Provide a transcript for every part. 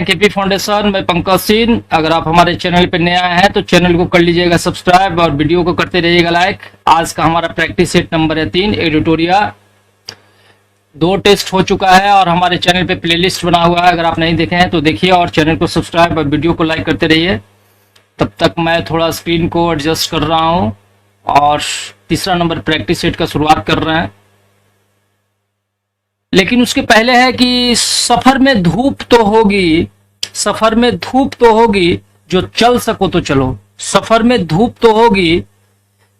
हैं KP foundation. मैं पंकज सिंह। अगर आप हमारे चैनल पे नए आए हैं तो चैनल को कर लीजिएगा सब्सक्राइब और वीडियो को करते रहिएगा लाइक। आज का हमारा प्रैक्टिस सेट नंबर है 3 एडिटोरिया। 2 टेस्ट हो चुका है और हमारे चैनल पे प्लेलिस्ट बना हुआ है, अगर आप नहीं देखे हैं तो देखिए और चैनल को सब्सक्राइब और वीडियो को लाइक करते रहिए। तब तक मैं थोड़ा स्क्रीन को एडजस्ट कर रहा हूँ और तीसरा नंबर प्रैक्टिस सेट का शुरुआत कर रहे हैं। लेकिन उसके पहले है कि सफर में धूप तो होगी, सफर में धूप तो होगी, जो चल सको तो चलो। सफर में धूप तो होगी,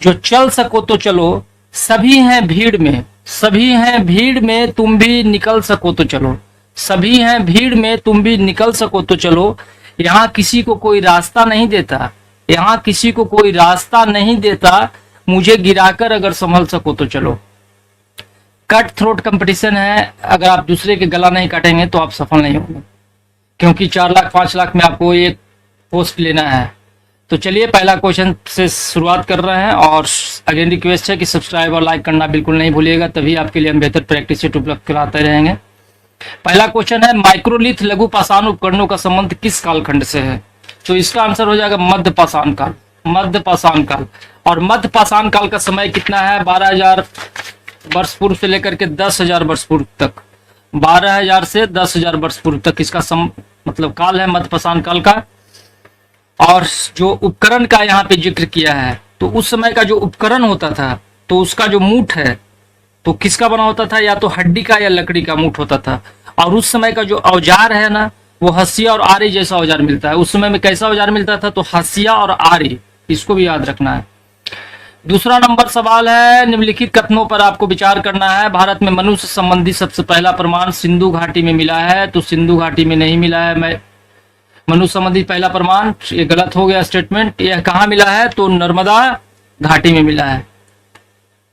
जो चल सको तो चलो। सभी हैं भीड़ में, सभी हैं भीड़ में, तुम भी निकल सको तो चलो। सभी हैं भीड़ में, तुम भी निकल सको तो चलो। यहाँ किसी को कोई रास्ता नहीं देता, यहाँ किसी को कोई रास्ता नहीं देता। मुझे गिराकर अगर संभल सको तो चलो। कट थ्रोट कंपटीशन है, अगर आप दूसरे के गला नहीं काटेंगे तो आप सफल नहीं होंगे, क्योंकि 4 लाख 5 लाख में आपको एक पोस्ट लेना है। तो चलिए पहला क्वेश्चन से शुरुआत कर रहे हैं और अगेन रिक्वेस्ट है कि सब्सक्राइब और लाइक करना बिल्कुल नहीं भूलिएगा, तभी आपके लिए हम बेहतर प्रैक्टिस सेट उपलब्ध कराते रहेंगे। पहला क्वेश्चन है, माइक्रोलिथ लघु पाषाण उपकरणों का संबंध किस कालखंड से है? तो इसका आंसर हो जाएगा मध्य पाषाण काल। मध्य पाषाण काल। और मध्य पाषाण काल का समय कितना है? 12,000 वर्ष पूर्व से लेकर के 10,000 वर्ष पूर्व तक। 12,000 से 10,000 वर्ष पूर्व तक इसका मतलब काल है मध्य पाषाण काल का। और जो उपकरण का यहाँ पे जिक्र किया है, तो उस समय का जो उपकरण होता था, तो उसका जो मूठ है तो किसका बना होता था? या तो हड्डी का या लकड़ी का मूठ होता था। और उस समय का जो औजार है ना, वो हसिया और आरी जैसा औजार मिलता है। उस समय में कैसा औजार मिलता था? तो हसिया और आरी, इसको भी याद रखना है। दूसरा नंबर सवाल है, निम्नलिखित कथनों पर आपको विचार करना है। भारत में मनुष्य संबंधी सबसे पहला प्रमाण सिंधु घाटी में मिला है, तो सिंधु घाटी में नहीं मिला है। मैं मनुष्य संबंधी पहला प्रमाण, ये गलत हो गया स्टेटमेंट। यह कहाँ मिला है? तो नर्मदा घाटी में मिला है।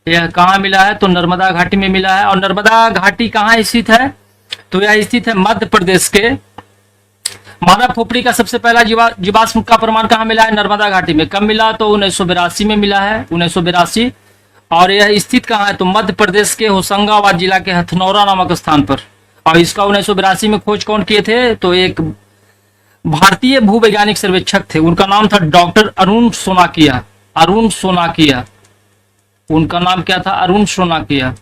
यह कहाँ मिला है? तो नर्मदा घाटी में मिला है। और नर्मदा घाटी कहाँ स्थित है? तो यह स्थित है मध्य प्रदेश के। मानव खोपड़ी का सबसे पहला जीवाश्म का प्रमाण कहाँ मिला है? नर्मदा घाटी में। कब मिला? तो 1982 में मिला है, 1982। और यह स्थित कहाँ है? तो मध्य प्रदेश के होशंगाबाद जिला के हथनौरा नामक स्थान पर। और इसका 1982 में खोज कौन किए थे? तो एक भारतीय भूवैज्ञानिक सर्वेक्षक थे, उनका नाम था डॉक्टर अरुण सोनाकिया। अरुण सोनाकिया, उनका नाम क्या था? अरुण सोनाकिया।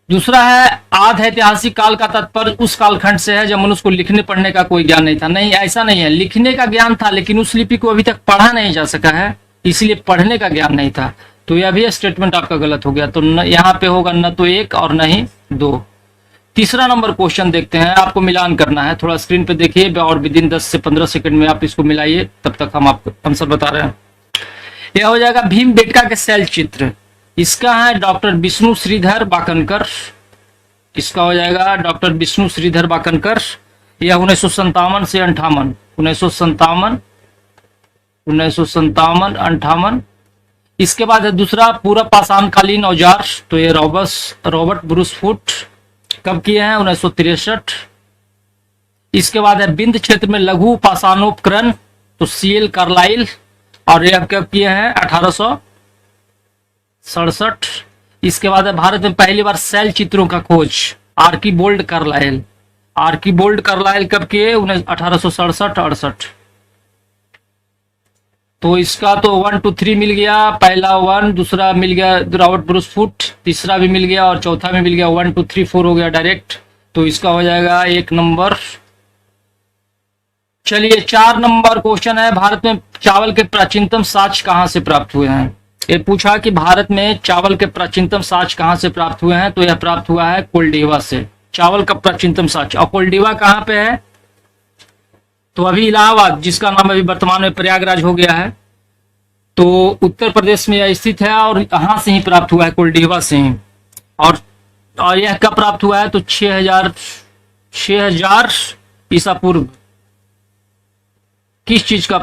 दूसरा है, आध ऐतिहासिक काल का तात्पर्य उस कालखंड से है जब मनुष्य को लिखने पढ़ने का कोई ज्ञान नहीं था। नहीं, ऐसा नहीं है, लिखने का ज्ञान था लेकिन उस लिपि को अभी तक पढ़ा नहीं जा सका है, इसलिए पढ़ने का ज्ञान नहीं था। तो यह भी स्टेटमेंट आपका गलत हो गया। तो यहाँ पे होगा न तो 1 और न ही 2। तीसरा नंबर क्वेश्चन देखते हैं, आपको मिलान करना है। थोड़ा स्क्रीन पे देखिए और विदिन 10 से 15 सेकंड में आप इसको मिलाइए, तब तक हम आपको आंसर बता रहे हैं। यह हो जाएगा भीमबेटका के शैल चित्र। इसका है डॉक्टर विष्णु श्रीधर बाकनकर। इसका हो जाएगा डॉक्टर विष्णु श्रीधर बाकनकर। यह 1957 से 58, 1957, इसके बाद है दूसरा पूरा पाषाणकालीन औजार। तो ये रॉबर्ट ब्रूस फुट कब किए हैं? 1963। इसके बाद है बिंद क्षेत्र में लघु पाषाणोपकरण, तो CL कार्लाइल। और ये कब किए हैं? 1867। इसके बाद है भारत में पहली बार शैल चित्रों का खोज, आर्कीबोल्ड कार्लाइल। आर्कीबोल्ड कार्लाइल कब किए? 1867-68। तो इसका तो 1 2 3 मिल गया। पहला 1, दूसरा मिल गया रॉबर्ट ब्रूस फुट, तीसरा भी मिल गया और चौथा भी मिल गया। 1 2 3 4 हो गया डायरेक्ट। तो इसका हो जाएगा 1 नंबर। चलिए 4 नंबर क्वेश्चन है, भारत में चावल के प्राचीनतम साक्ष्य कहां से प्राप्त हुए हैं? ये पूछा कि भारत में चावल के प्राचीनतम साक्ष्य कहां से प्राप्त हुए हैं? तो यह प्राप्त हुआ है कोलडीवा से, चावल का प्राचीनतम साक्ष्य। और कोलडीवा कहां पे है? तो अभी इलाहाबाद, जिसका नाम अभी वर्तमान में प्रयागराज हो गया है, तो उत्तर प्रदेश में यह स्थित है और यहाँ से ही प्राप्त हुआ है, कोलडीवा से ही। और यह कब प्राप्त हुआ है? तो 6000 ईसा पूर्व। किस चीज का?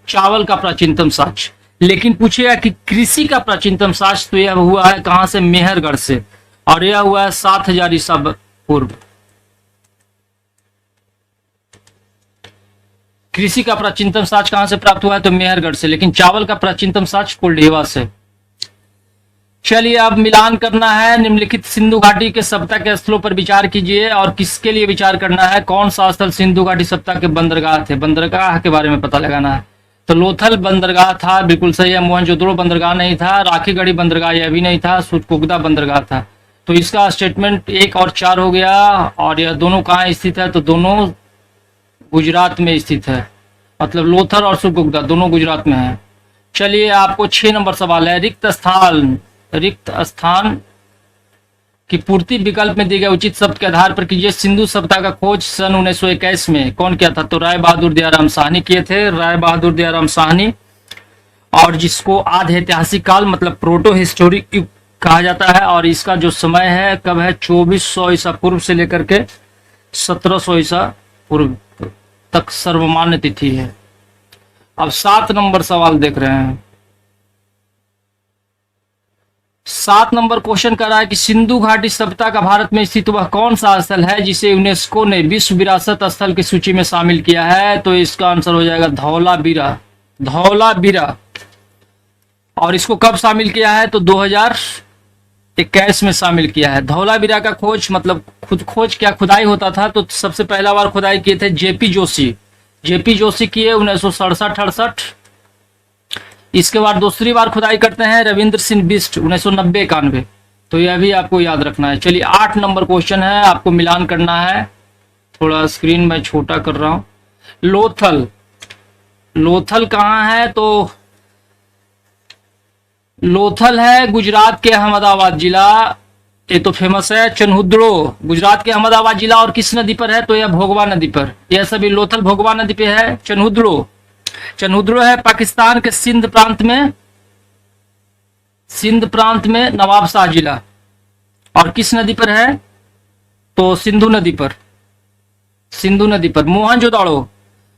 चावल का प्राचीनतम साक्ष्य। लेकिन पूछेगा कि कृषि का प्राचीनतम साक्ष्य, तो यह हुआ है कहां से? मेहरगढ़ से। और यह हुआ है 7000 ईसा पूर्व। कृषि का प्राचीनतम साक्ष्य कहां से प्राप्त हुआ है? तो मेहरगढ़ से। लेकिन चावल का प्राचीनतम साक्ष्य कोल्डीवा से। चलिए अब मिलान करना है। निम्नलिखित सिंधु घाटी के सभ्यता के स्थलों पर विचार कीजिए और किसके लिए विचार करना है, कौन सा स्थल सिंधु घाटी सभ्यता के बंदरगाह थे, बंदरगाह के बारे में पता लगाना है। तो लोथल बंदरगाह था, बिल्कुल सही है। मोहनजोदड़ो बंदरगाह नहीं था, राखीगढ़ी बंदरगाह यह भी नहीं था, सुरकोगदा बंदरगाह था। तो इसका स्टेटमेंट 1 और 4 हो गया। और यह दोनों कहाँ स्थित है, तो दोनों गुजरात में स्थित है, मतलब लोथल और सुरकोगदा दोनों गुजरात में है। चलिए आपको 6 नंबर सवाल है। रिक्त स्थान की पूर्ति विकल्प में दिए गए उचित शब्द के आधार पर कीजिए। सिंधु सभ्यता का खोज सन 1921 में कौन किया था, तो राय बहादुर दयाराम साहनी किए थे, राय बहादुर दयाराम साहनी। और जिसको आधे ऐतिहासिक काल मतलब प्रोटो हिस्टोरिक युग कहा जाता है। और इसका जो समय है कब है, 2400 ईसा पूर्व से लेकर के 1700 ईसा पूर्व तक सर्वमान्य तिथि है। अब 7 नंबर सवाल देख रहे हैं। 7 नंबर क्वेश्चन कर रहा है कि सिंधु घाटी सभ्यता का भारत में स्थित वह कौन सा स्थल है जिसे यूनेस्को ने विश्व विरासत स्थल की सूची में शामिल किया है, तो इसका आंसर हो जाएगा धौलावीरा। धौलावीरा। और इसको कब शामिल किया है, तो 2021 में शामिल किया है। धौलावीरा का खोज मतलब खोज क्या खुदाई होता था, तो सबसे पहला बार खुदाई किए थे जेपी जोशी। जेपी जोशी किए 1967-68। इसके बाद दूसरी बार खुदाई करते हैं रविंद्र सिंह बिष्ट 1990-91। तो यह भी आपको याद रखना है। चलिए 8 नंबर क्वेश्चन है, आपको मिलान करना है। थोड़ा स्क्रीन में छोटा कर रहा हूं। लोथल। लोथल कहाँ है, तो लोथल है गुजरात के अहमदाबाद जिला। ये तो फेमस है। चनहुद्रो गुजरात के अहमदाबाद जिला और किस नदी पर है, तो यह भोगवा नदी पर। यह सभी लोथल भोगवा नदी पे है। चनहुद्रो है पाकिस्तान के सिंध प्रांत में नवाबशाह जिला। और किस नदी पर है, तो सिंधु नदी पर।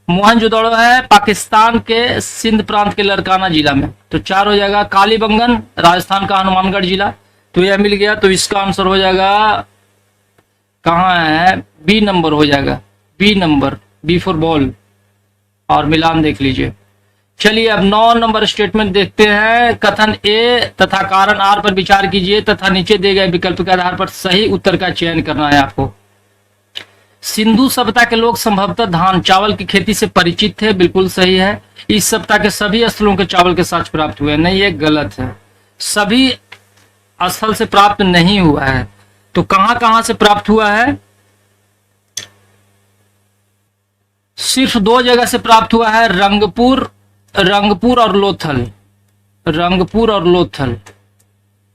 मोहनजोदड़ो है पाकिस्तान के सिंध प्रांत के लड़काना जिला में। तो 4 हो जाएगा। कालीबंगन राजस्थान का हनुमानगढ़ जिला। तो यह मिल गया। तो इसका आंसर हो जाएगा कहाँ है, बी नंबर हो जाएगा। B number, b for ball. और मिलान देख लीजिए। चलिए अब 9 नंबर स्टेटमेंट देखते हैं। कथन ए तथा कारण आर पर विचार कीजिए तथा नीचे दिए गए विकल्प के आधार पर सही उत्तर का चयन करना है आपको। सिंधु सभ्यता के लोग संभवतः धान चावल की खेती से परिचित थे, बिल्कुल सही है। इस सभ्यता के सभी स्थलों के चावल के साक्ष्य प्राप्त हुए, नहीं ये गलत है। सभी स्थल से प्राप्त नहीं हुआ है। तो कहां से प्राप्त हुआ है, सिर्फ 2 जगह से प्राप्त हुआ है, रंगपुर और लोथल।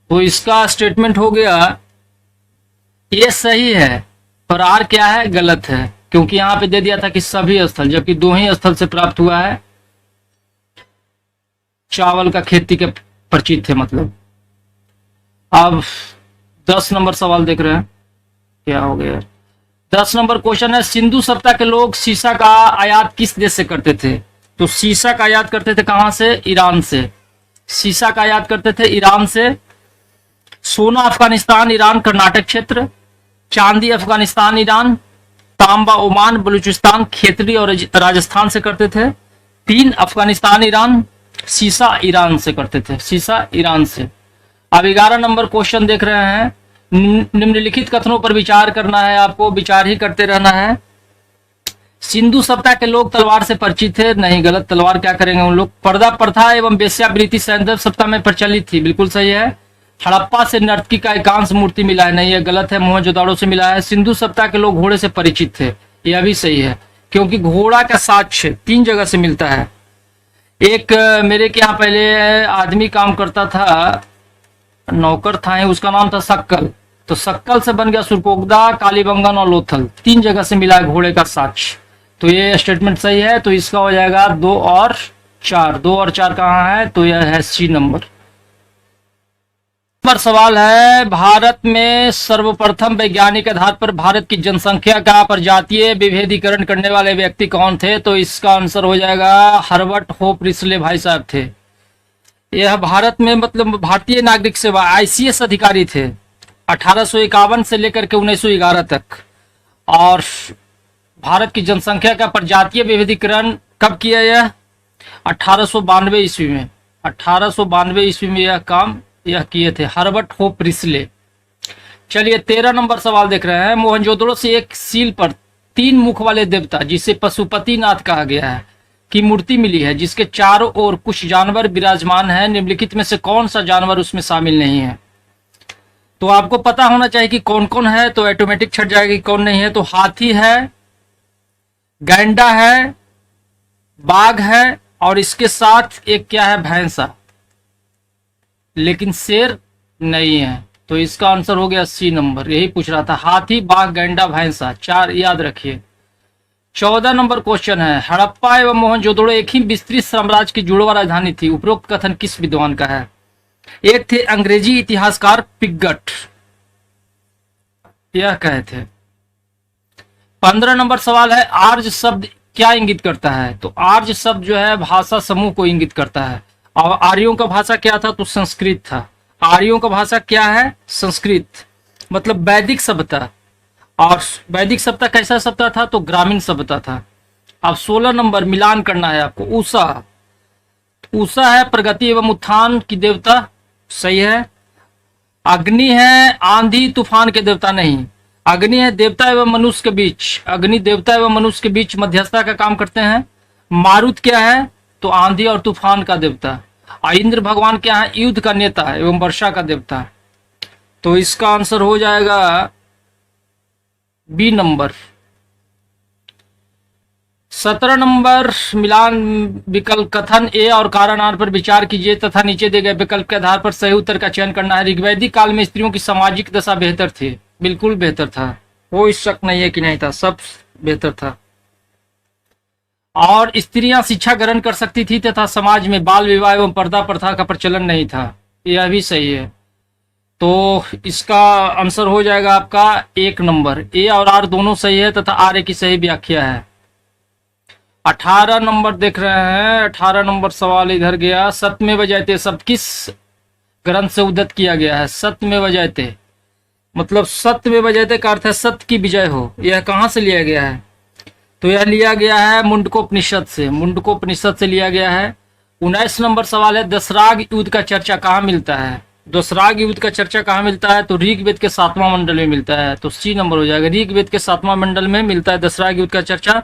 तो इसका स्टेटमेंट हो गया ये सही है, पर आर क्या है, गलत है। क्योंकि यहां पे दे दिया था कि सभी स्थल, जबकि 2 ही स्थल से प्राप्त हुआ है। चावल का खेती के परिचित थे मतलब। अब 10 नंबर सवाल देख रहे हैं, क्या हो गया। 10 नंबर क्वेश्चन है, सिंधु सभ्यता के लोग सीसा का आयात किस देश से करते थे, तो सीसा का आयात करते थे कहां से, ईरान से। सीसा का आयात करते थे ईरान से। सोना अफगानिस्तान, ईरान, कर्नाटक क्षेत्र। चांदी अफगानिस्तान, ईरान। तांबा ओमान, बलूचिस्तान, खेतरी और राजस्थान से करते थे। 3 अफगानिस्तान, ईरान। सीसा ईरान से करते थे, सीसा ईरान से। अब 11 नंबर क्वेश्चन देख रहे हैं। निम्नलिखित कथनों पर विचार करना है आपको, विचार ही करते रहना है। सिंधु सभ्यता के लोग तलवार से परिचित थे, नहीं गलत। तलवार क्या करेंगे उन लोग। पर्दा प्रथा एवं वेश्यावृत्ति सैंधव सभ्यता में प्रचलित थी, बिल्कुल सही है। हड़प्पा से नर्तकी का एकांश मूर्ति मिला है, नहीं ये गलत है। मोहनजोदड़ो से मिला है। सिंधु सभ्यता के लोग घोड़े से परिचित थे, यह भी सही है, क्योंकि घोड़ा का साक्ष्य 3 जगह से मिलता है। एक मेरे के यहाँ पहले आदमी काम करता था, नौकर था, उसका नाम था सक्कल। तो सक्कल से बन गया सुरकोगदा, कालीबंगन और लोथल। 3 जगह से मिला है घोड़े का साक्ष्य। तो ये स्टेटमेंट सही है। तो इसका हो जाएगा 2 और 4। 2 और 4 कहाँ है, तो यह है सी नंबर। पर सवाल है, भारत में सर्वप्रथम वैज्ञानिक आधार पर भारत की जनसंख्या का प्रजातीय विभेदीकरण करने वाले व्यक्ति कौन थे, तो इसका आंसर हो जाएगा हर्बर्ट होप रिस्ले भाई साहब थे। यह भारत में मतलब भारतीय नागरिक सेवा ICS अधिकारी थे 1851 से लेकर के 1911 तक। और भारत की जनसंख्या का प्रजातीय विभेदीकरण कब किया, यह 1892 ईस्वी में। 1892 ईस्वी में यह काम यह किए थे, हर्बर्ट होप रिस्ले। चलिए 13 नंबर सवाल देख रहे हैं। मोहनजोदड़ो से एक सील पर 3 मुख वाले देवता जिसे पशुपतिनाथ कहा गया है की मूर्ति मिली है, जिसके चारों ओर कुछ जानवर विराजमान है। निम्नलिखित में से कौन सा जानवर उसमें शामिल नहीं है? तो आपको पता होना चाहिए कि कौन कौन है, तो ऑटोमेटिक छट जाएगी कौन नहीं है। तो हाथी है, गैंडा है, बाघ है, और इसके साथ एक क्या है, भैंसा, लेकिन शेर नहीं है। तो इसका आंसर हो गया सी नंबर। यही पूछ रहा था, हाथी, बाघ, गैंडा, भैंसा, 4 याद रखिए। 14 नंबर क्वेश्चन है, हड़प्पा एवं मोहनजोदड़ो एक ही विस्तृत साम्राज्य की जुड़वा राजधानी थी। उपरोक्त कथन किस विद्वान का है? एक थे अंग्रेजी इतिहासकार पिगट, यह कहे थे। 15 नंबर सवाल है, आर्य शब्द क्या इंगित करता है? तो आर्य शब्द जो है भाषा समूह को इंगित करता है। और आर्यों का भाषा क्या था? तो संस्कृत था। आर्यों का भाषा क्या है? संस्कृत, मतलब वैदिक सभ्यता। और वैदिक सभ्यता कैसा सभ्यता था? तो ग्रामीण सभ्यता था। अब 16 नंबर मिलान करना है आपको। उषा, उषा है प्रगति एवं उत्थान की देवता, सही है। अग्नि है आंधी तूफान के देवता नहीं। अग्नि है देवता एवं मनुष्य के बीच, अग्नि देवता एवं मनुष्य के बीच मध्यस्थता का काम करते हैं। मारुत क्या है? तो आंधी और तूफान का देवता। और इंद्र भगवान क्या है? युद्ध का नेता एवं वर्षा का देवता। तो इसका आंसर हो जाएगा बी नंबर। 17 नंबर मिलान विकल्प कथन ए और कारण आर पर विचार कीजिए तथा नीचे दिए गए विकल्प के आधार पर सही उत्तर का चयन करना है। ऋग्वैदिक काल में स्त्रियों की सामाजिक दशा बेहतर थी। बिल्कुल बेहतर था, कोई शक नहीं है कि नहीं था, सब बेहतर था। और स्त्रियां शिक्षा ग्रहण कर सकती थी तथा समाज में बाल विवाह एवं पर्दा प्रथा का प्रचलन नहीं था, यह भी सही है। तो इसका आंसर हो जाएगा आपका 1 नंबर। ए और आर दोनों सही है तथा आर की सही व्याख्या है। 18 नंबर देख रहे हैं। 18 नंबर सवाल इधर गया। सत्यमेव जयते शब्द किस ग्रंथ से उद्धृत किया गया है? सत्यमेव जयते मतलब सत्यमेव जयते का अर्थ है सत्य की विजय हो। यह कहाँ से लिया गया है? तो यह लिया गया है मुंडकोपनिषद से, मुंडकोपनिषद से लिया गया है। 19 नंबर सवाल है, दशराग युद्ध का चर्चा कहाँ मिलता है? दशराग युद्ध का चर्चा कहाँ मिलता है? तो ऋग्वेद के 7वां मंडल में मिलता है। तो सी नंबर हो जाएगा। ऋग्वेद के 7वां मंडल में मिलता है दशराग युद्ध का चर्चा।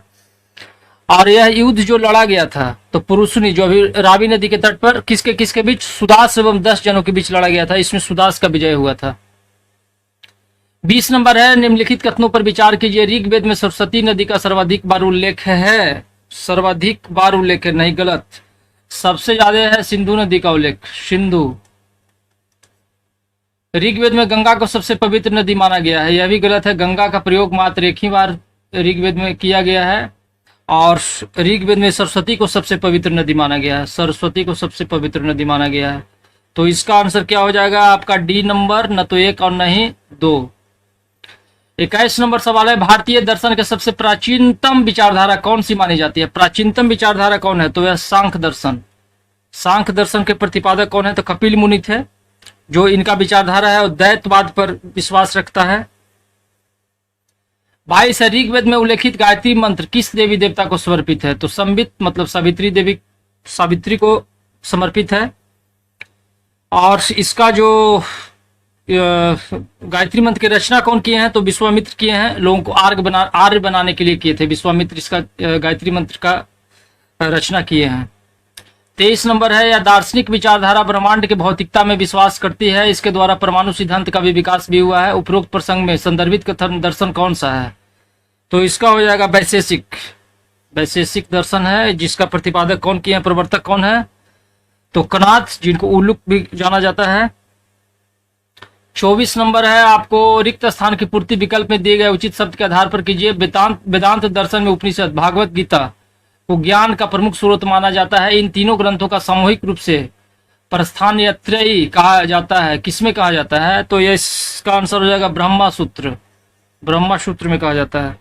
और यह युद्ध जो लड़ा गया था तो पुरुषनी, जो अभी रावी नदी के तट पर, किसके किसके बीच? सुदास एवं 10 जनों के बीच लड़ा गया था। इसमें सुदास का विजय हुआ था। 20 नंबर है, निम्नलिखित कथनों पर विचार कीजिए। ऋग्वेद में सरस्वती नदी का सर्वाधिक बार उल्लेख है। सर्वाधिक बार उल्लेख है, नहीं गलत। सबसे ज्यादा है सिंधु नदी का उल्लेख, सिंधु। ऋग्वेद में गंगा को सबसे पवित्र नदी माना गया है, यह भी गलत है। गंगा का प्रयोग मात्र एक ही बार ऋग्वेद में किया गया है। और ऋग्वेद में सरस्वती को सबसे पवित्र नदी माना गया है, सरस्वती को सबसे पवित्र नदी माना गया है। तो इसका आंसर क्या हो जाएगा आपका? डी नंबर, न तो 1 और न ही 2। 21 नंबर सवाल है, भारतीय दर्शन के सबसे प्राचीनतम विचारधारा कौन सी मानी जाती है? प्राचीनतम विचारधारा कौन है? तो यह सांख्य दर्शन। सांख्य दर्शन के प्रतिपादक कौन है? तो कपिल मुनि थे। जो इनका विचारधारा है वो दैत्यवाद पर विश्वास रखता है। 22 ऋग्वेद में उल्लेखित गायत्री मंत्र किस देवी देवता को समर्पित है? तो संबित मतलब सावित्री देवी, सावित्री को समर्पित है। और इसका जो गायत्री मंत्र की रचना कौन किए हैं? तो विश्वामित्र किए हैं। लोगों को आर्य बनाने के लिए किए थे विश्वामित्र, इसका गायत्री मंत्र का रचना किए हैं। 23 नंबर है, यह दार्शनिक विचारधारा ब्रह्मांड के भौतिकता में विश्वास करती है। इसके द्वारा परमाणु सिद्धांत का भी विकास भी हुआ है। उपरोक्त प्रसंग में संदर्भित कथन दर्शन कौन सा है? तो इसका हो जाएगा वैशेषिक। वैशेषिक दर्शन है, जिसका प्रतिपादक कौन किए हैं, प्रवर्तक कौन है? तो कनाथ, जिनको उल्लुक भी जाना जाता है। 24 नंबर है, आपको रिक्त स्थान की पूर्ति विकल्प में दिए गए उचित शब्द के आधार पर कीजिए। वेदांत दर्शन में उपनिषद, भागवत गीता को ज्ञान का प्रमुख स्रोत माना जाता है। इन तीनों ग्रंथों का सामूहिक रूप से प्रस्थान या त्रयी कहा जाता है। किसमें कहा जाता है? तो ये इसका आंसर हो जाएगा ब्रह्मा सूत्र, ब्रह्मा सूत्र में कहा जाता है।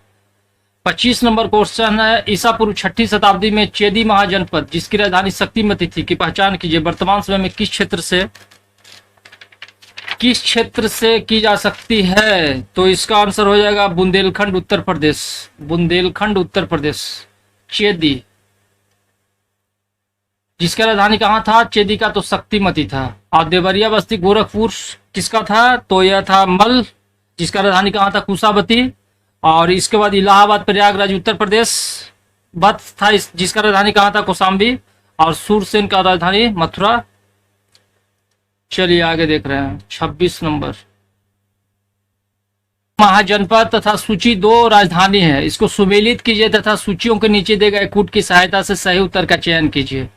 25 नंबर क्वेश्चन है, ईसा पूर्व 6ठी शताब्दी में चेदी महाजनपद जिसकी राजधानी शक्तिमती थी की पहचान कीजिए। वर्तमान समय में किस क्षेत्र से की जा सकती है? तो इसका आंसर हो जाएगा बुंदेलखंड उत्तर प्रदेश, बुंदेलखंड उत्तर प्रदेश। चेदी। जिसका राजधानी कहाँ था? चेदिका तो शक्तिमती था। और देवरिया बस्ती गोरखपुर किसका था? तो यह था मल, जिसका राजधानी कहाँ था? कुशावती। और इसके बाद इलाहाबाद प्रयागराज उत्तर प्रदेश वत्स था, जिसका राजधानी कहाँ था? कौशाम्बी। और सूरसेन का राजधानी मथुरा। चलिए आगे देख रहे हैं 26 नंबर। महाजनपद तथा सूची दो राजधानी है, इसको सुमेलित कीजिए तथा सूचियों के नीचे दिए गए कूट की सहायता से सही उत्तर का चयन कीजिए।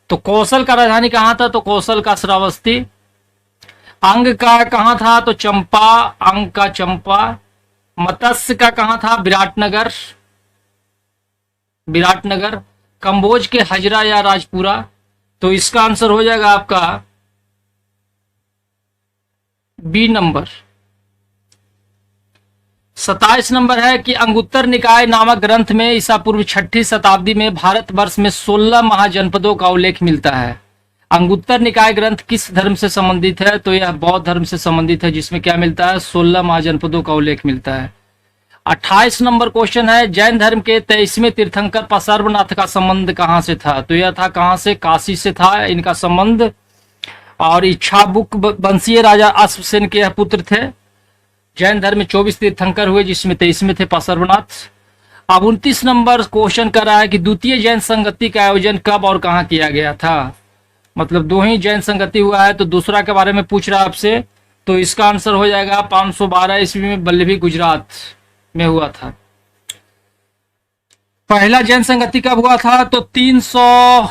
तो कौशल का राजधानी कहाँ था? तो कौशल का श्रावस्ती। अंग का कहाँ था? तो चंपा, अंग का चंपा। मत्स्य का कहाँ था? विराटनगर, विराटनगर। कंबोज के हजरा या राजपुरा। तो इसका आंसर हो जाएगा आपका बी नंबर। 27 नंबर है कि अंगुत्तर निकाय नामक ग्रंथ में ईसा पूर्व 6ठी शताब्दी में भारतवर्ष में 16 महाजनपदों का उल्लेख मिलता है। अंगुत्तर निकाय ग्रंथ किस धर्म से संबंधित है? तो यह बौद्ध धर्म से संबंधित है, जिसमें क्या मिलता है? 16 महाजनपदों का उल्लेख मिलता है। 28 नंबर क्वेश्चन है, जैन धर्म के 23वें तीर्थंकर पार्श्वनाथ का संबंध कहाँ से था? तो यह था कहाँ से? काशी से था इनका संबंध। और इच्छाबुक वंशीय राजा अश्वसेन के यह पुत्र थे। जैन धर्म में 24 तीर्थंकर हुए, जिसमें 23वें थे पार्श्वनाथ। अब 29 नंबर क्वेश्चन कर रहा है कि द्वितीय जैन संगति का आयोजन कब और कहाँ किया गया था? मतलब दो ही जैन संगति हुआ है, तो दूसरा के बारे में पूछ रहा है आपसे। तो इसका आंसर हो जाएगा 512 ईस्वी में वल्लभी गुजरात में हुआ था। पहला जैन संगति कब हुआ था? तो 300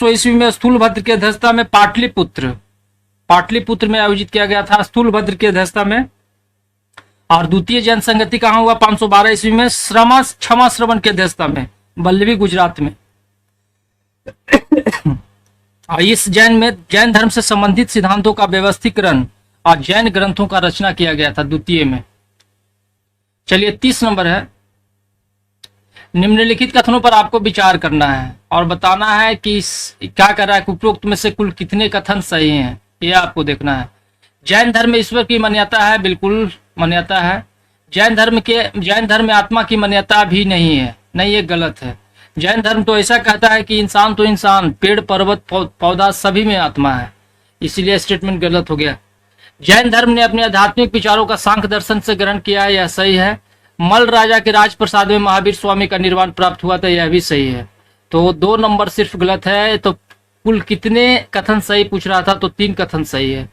ईस्वी में स्थूलभद्र की अध्यक्षता में पाटलिपुत्र में आयोजित किया गया था, स्थूलभद्र की अध्यक्षता में। और द्वितीय जैन संगति कहाँ हुआ? 512 ईस्वी में क्षमा श्रवण की अध्यक्षता में, वल्लभी गुजरात में। और इस जैन धर्म से संबंधित सिद्धांतों का व्यवस्थीकरण और जैन ग्रंथों का रचना किया गया था द्वितीय में। चलिए 30 नंबर है, निम्नलिखित कथनों पर आपको विचार करना है और बताना है कि क्या कर रहा है, उपरोक्त में से कुल कितने कथन सही हैं, यह आपको देखना है। जैन धर्म में ईश्वर की मान्यता है, बिल्कुल मान्यता है। जैन धर्म में आत्मा की मान्यता भी नहीं है, नहीं, ये गलत है। जैन धर्म तो ऐसा कहता है कि इंसान तो इंसान, पेड़ पर्वत पौधा सभी में आत्मा है, इसीलिए स्टेटमेंट गलत हो गया। जैन धर्म ने अपने आध्यात्मिक विचारों का सांख्य दर्शन से ग्रहण किया है, यह सही है। मल राजा के राजप्रसाद में महावीर स्वामी का निर्वाण प्राप्त हुआ था, यह भी सही है। तो 2 नंबर सिर्फ गलत है। तो कुल कितने कथन सही पूछ रहा था? तो 3 कथन सही है।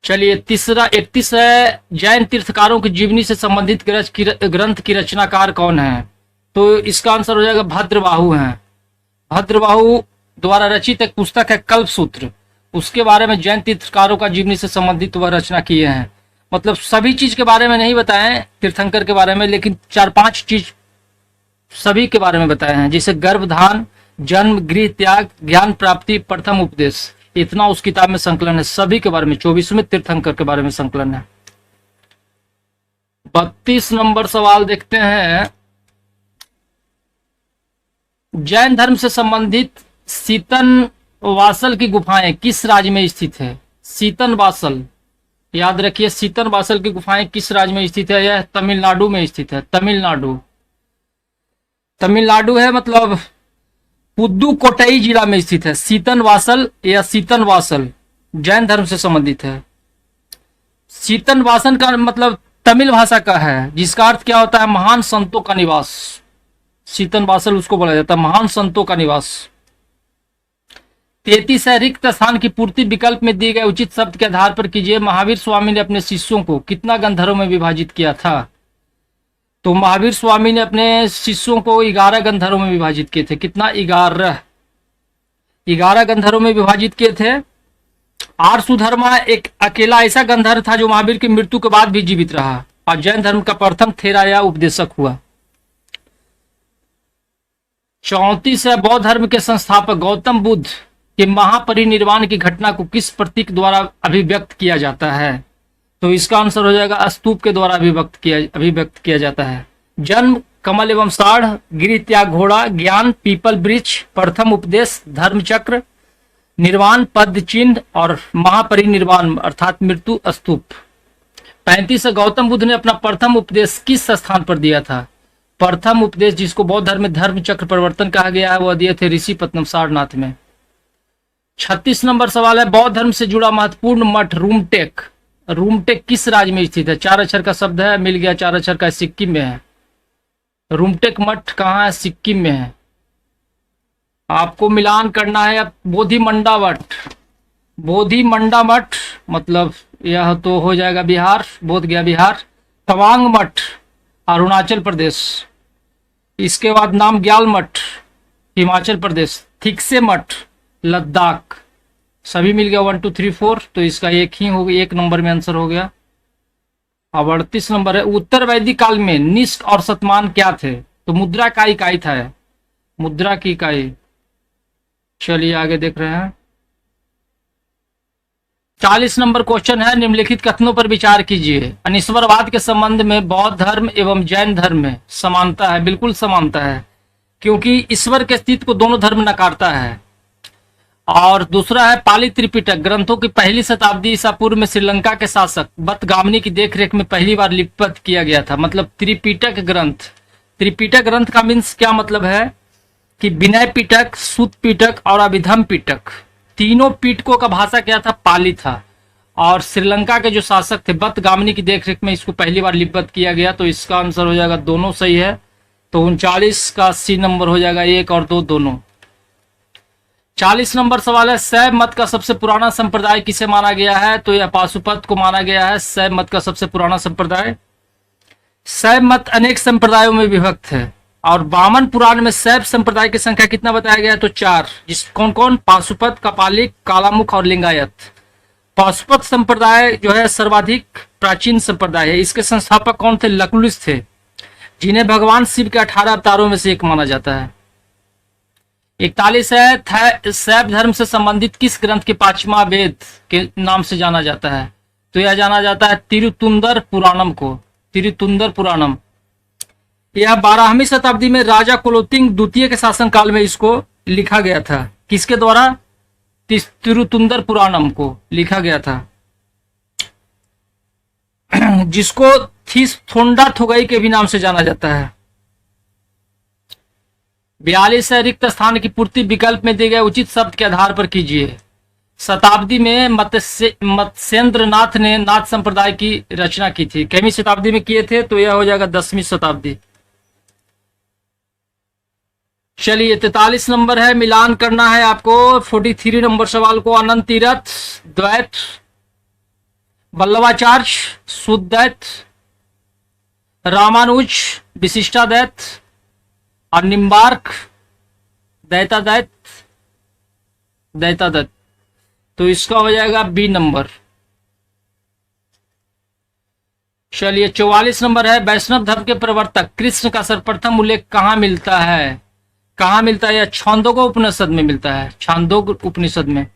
चलिए 31 है, जैन तीर्थकारों की जीवनी से संबंधित ग्रंथ की रचनाकार कौन है? तो इसका आंसर हो जाएगा भद्रबाहु हैं। भद्रबाहु द्वारा रचित एक पुस्तक है कल्पसूत्र, उसके बारे में जैन तीर्थकारों का जीवनी से संबंधित वह रचना किए हैं। मतलब सभी चीज के बारे में नहीं बताए तीर्थंकर के बारे में, लेकिन 4-5 चीज सभी के बारे में बताए हैं, जैसे गर्भधान, जन्म, गृह त्याग, ज्ञान प्राप्ति, प्रथम उपदेश, इतना उस किताब में संकलन है। सभी के बारे में 24वें तीर्थंकर के बारे में संकलन है। 32 नंबर सवाल देखते हैं, जैन धर्म से संबंधित सीतन वासल की गुफाएं किस राज्य में स्थित है? सीतन वासल, याद रखिए, सीतन वासल की गुफाएं किस राज्य में स्थित है? यह तमिलनाडु में स्थित है। तमिलनाडु है, मतलब पुदुकोट्टई जिला में स्थित है। सीतन वासल या सीतन वासल जैन धर्म से संबंधित है। सीतन वासन का मतलब तमिल भाषा का है, जिसका अर्थ क्या होता है? महान संतों का निवास। सीतन वासल उसको बोला जाता है, महान संतों का निवास। 33 है, रिक्त स्थान की पूर्ति विकल्प में दिए गए उचित शब्द के आधार पर कीजिए। महावीर स्वामी ने अपने शिष्यों को कितना गंधर्वों में विभाजित किया था? तो महावीर स्वामी ने अपने शिष्यों को 11 गंधर्वों में विभाजित किए थे। कितना? 11 गंधर्वों में विभाजित किए थे। आर सुधर्मा एक अकेला ऐसा गंधर्व था जो महावीर की मृत्यु के बाद भी जीवित रहा और जैन धर्म का प्रथम थेराया उपदेशक हुआ। 34 है, बौद्ध धर्म के संस्थापक गौतम बुद्ध के महापरिनिर्वाण की घटना को किस प्रतीक द्वारा अभिव्यक्त किया जाता है? तो इसका आंसर हो जाएगा स्तूप के द्वारा अभिव्यक्त किया जाता है। जन्म कमल एवं साढ़, गिरि त्याग घोड़ा, ज्ञान पीपल वृक्ष, प्रथम उपदेश धर्मचक्र, निर्वाण पद चिन्ह और महापरिनिर्वाण अर्थात मृत्यु स्तूप। 35 गौतम बुद्ध ने अपना प्रथम उपदेश किस स्थान पर दिया था? प्रथम उपदेश जिसको बौद्ध धर्म में धर्म चक्र परिवर्तन कहा गया है वह दिए थे ऋषि पत्तनम सारनाथ में। 36 नंबर सवाल है, बौद्ध धर्म से जुड़ा महत्वपूर्ण मठ रूमटेक, रूमटेक किस राज्य में स्थित है? 4 अक्षर का शब्द है, मिल गया 4 अक्षर का, सिक्किम में है। रूमटेक मठ कहाँ है? सिक्किम में है। आपको मिलान करना है अब। बोधिमंडा मठ, बोधिमंडा मठ मतलब यह तो हो जाएगा बिहार, बोध गया बिहार। तवांग मठ अरुणाचल प्रदेश। इसके बाद नामग्याल मठ हिमाचल प्रदेश। थिकसे मठ लद्दाख। सभी मिल गया 1 2 3 4, तो इसका एक ही हो गया, 1 नंबर में आंसर हो गया। अब 38 नंबर है, उत्तर वैदिक काल में निष्क और शतमान क्या थे? तो मुद्रा का इकाई था, मुद्रा की इकाई। चलिए आगे देख रहे हैं। 40 नंबर क्वेश्चन है, निम्नलिखित कथनों पर विचार कीजिए। अनीश्वरवाद के संबंध में बौद्ध धर्म एवं जैन धर्म में समानता है। बिल्कुल समानता है, क्योंकि ईश्वर के अस्तित्व को दोनों धर्म नकारता है। और दूसरा है, पाली त्रिपिटक ग्रंथों की पहली शताब्दी ईसा पूर्व में श्रीलंका के शासक बतगामनी की देखरेख में पहली बार लिपिबद्ध किया गया था। मतलब त्रिपिटक ग्रंथ, त्रिपिटक ग्रंथ का मीन्स क्या मतलब है कि विनय पिटक, सूत पिटक और अभिधम पिटक, तीनों पिटकों का भाषा क्या था? पाली था। और श्रीलंका के जो शासक थे बतगामनी की देखरेख में इसको पहली बार लिपिबद्ध किया गया। तो इसका आंसर हो जाएगा दोनों सही है। तो 39 का सी नंबर हो जाएगा, 1 और 2 दोनों। 40 नंबर सवाल है, शैव मत का सबसे पुराना संप्रदाय किसे माना गया है? तो यह पाशुपत को माना गया है शैव मत का सबसे पुराना संप्रदाय। शैव मत अनेक संप्रदायों में विभक्त है और वामन पुराण में शैव संप्रदाय की संख्या कितना बताया गया है? तो 4। जिस कौन कौन? पाशुपत, कपालिक, कालामुख और लिंगायत। पाशुपत संप्रदाय जो है सर्वाधिक प्राचीन संप्रदाय है। इसके संस्थापक कौन थे? लकुलिश थे, जिन्हें भगवान शिव के 18 अवतारों में से एक माना जाता है। 41 है, शैव धर्म से संबंधित किस ग्रंथ के 5वां वेद के नाम से जाना जाता है? तो यह जाना जाता है तिरुतुंदर पुराणम को, तिरुतुंदर पुराणम। यह 12वीं शताब्दी में राजा कुलोत्तुंग द्वितीय के शासनकाल में इसको लिखा गया था। किसके द्वारा? तिरुतुंदर पुराणम को लिखा गया था, जिसको थिसथोंडा थोगई के भी नाम से जाना जाता है। 42 है, रिक्त स्थान की पूर्ति विकल्प में दिए गए उचित शब्द के आधार पर कीजिए। शताब्दी में मत्स्येंद्र नाथ ने नाथ संप्रदाय की रचना की थी। कितवीं शताब्दी में किए थे? तो यह हो जाएगा 10वीं शताब्दी। चलिए 43 नंबर है, मिलान करना है आपको 43 नंबर सवाल को। अनंत तीरथ द्वैत, वल्लभाचार्य शुद्ध, रामानुज विशिष्टाद्वैत और निम्बार्क द्वैताद्वैत, द्वैताद्वैत। तो इसका हो जाएगा बी नंबर। चलिए 44 नंबर है, वैष्णव धर्म के प्रवर्तक कृष्ण का सर्वप्रथम उल्लेख कहाँ मिलता है? कहाँ मिलता है? यह छांदोग्य उपनिषद में मिलता है, छांदोग्य उपनिषद में।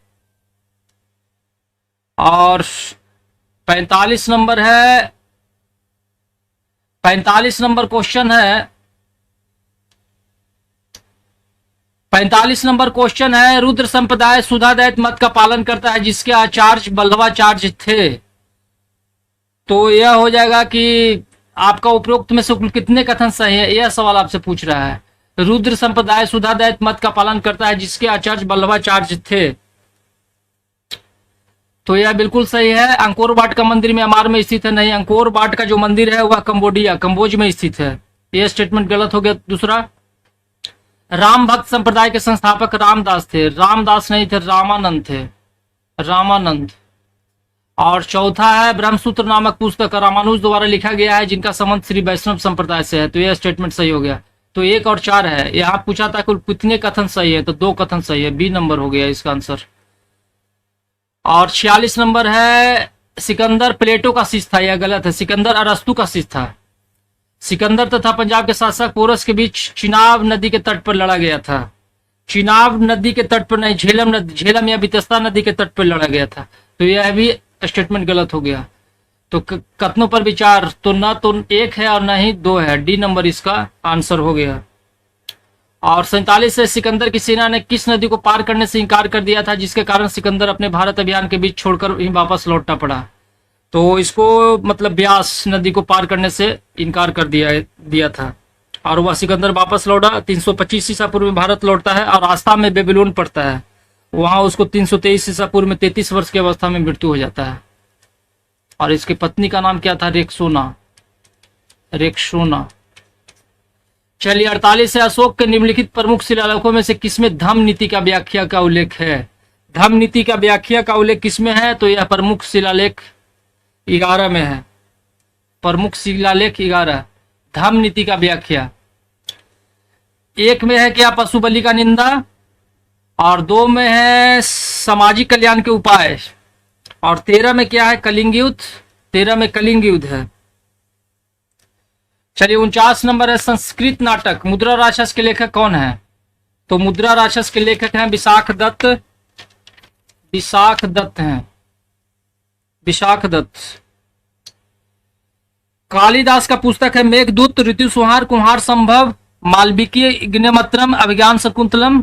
और 45 नंबर है, 45 नंबर क्वेश्चन है, 45 नंबर क्वेश्चन है, रुद्र संप्रदाय सुधादैत मत का पालन करता है जिसके आचार्य वल्लभाचार्य थे। तो यह हो जाएगा कि आपका उपरोक्त में से कितने कथन सही है, यह सवाल आपसे पूछ रहा है। रुद्र संप्रदाय सुधादैत मत का पालन करता है जिसके आचार्य वल्लभाचार्य थे। तो यह बिल्कुल सही है। अंकोर वाट का मंदिर म्यांमार में स्थित है? नहीं, अंकोर वाट का जो मंदिर है वह कंबोडिया, कंबोज में स्थित है। यह स्टेटमेंट गलत हो गया। दूसरा, राम भक्त संप्रदाय के संस्थापक रामदास थे। रामदास नहीं थे, रामानंद थे, रामानंद। और चौथा है, ब्रह्मसूत्र नामक पुस्तक रामानुज द्वारा लिखा गया है जिनका संबंध श्री वैष्णव संप्रदाय से है। तो यह स्टेटमेंट सही हो गया। तो 1 और 4 है। यहाँ पूछा था कुल कितने कथन सही है? तो 2 कथन सही है, बी नंबर हो गया इसका आंसर। और 46 नंबर है, सिकंदर प्लेटो का शिष्य था। यह गलत है, सिकंदर अरस्तु का शिष्य था। सिकंदर तथा पंजाब के शासक पोरस के बीच चिनाब नदी के तट पर लड़ा गया था। चिनाब नदी के तट पर नहीं, झेलम नदी, झेलम या बितस्ता नदी के तट पर लड़ा गया था। तो यह भी स्टेटमेंट गलत हो गया। तो कथनों पर विचार, तो न तो 1 है और न ही 2 है, डी नंबर इसका आंसर हो गया। और 47 से, सिकंदर की सेना ने किस नदी को पार करने से इनकार कर दिया था जिसके कारण सिकंदर अपने भारत अभियान के बीच छोड़कर ही वापस लौटना पड़ा? तो इसको मतलब ब्यास नदी को पार करने से इनकार कर दिया था। और वह सिकंदर वापस लौटा। 325 ईसा पूर्व में भारत लौटता है और रास्ता में बेबीलोन पड़ता है। वहां उसको 323 ईसा पूर्व में 33 वर्ष की अवस्था में मृत्यु हो जाता है। और इसकी पत्नी का नाम क्या था? रेक्सोना। चलिए 48 है, अशोक के निम्नलिखित प्रमुख शिलालेखों में से किसमें धम्म नीति का व्याख्या का उल्लेख है? धम्म नीति का व्याख्या का उल्लेख किसमें है? तो यह प्रमुख शिलालेख 11 में है। प्रमुख शिलालेख 11, धम्म नीति का व्याख्या। 1 में है क्या? पशु बलि का निंदा। और 2 में है सामाजिक कल्याण के उपाय। और 13 में क्या है? कलिंग युद्ध। 13 में कलिंग युद्ध है। चलिए 49 नंबर है, संस्कृत नाटक मुद्रा राक्षस के लेखक कौन है? तो मुद्रा राक्षस के लेखक हैं विशाख दत्त हैं, विशाख दत्त। कालिदास का पुस्तक है मेघदूत, ऋतु संहार, कुम्हार संभव, मालविकी इग्नेमत्रम, अभिज्ञान शकुंतलम।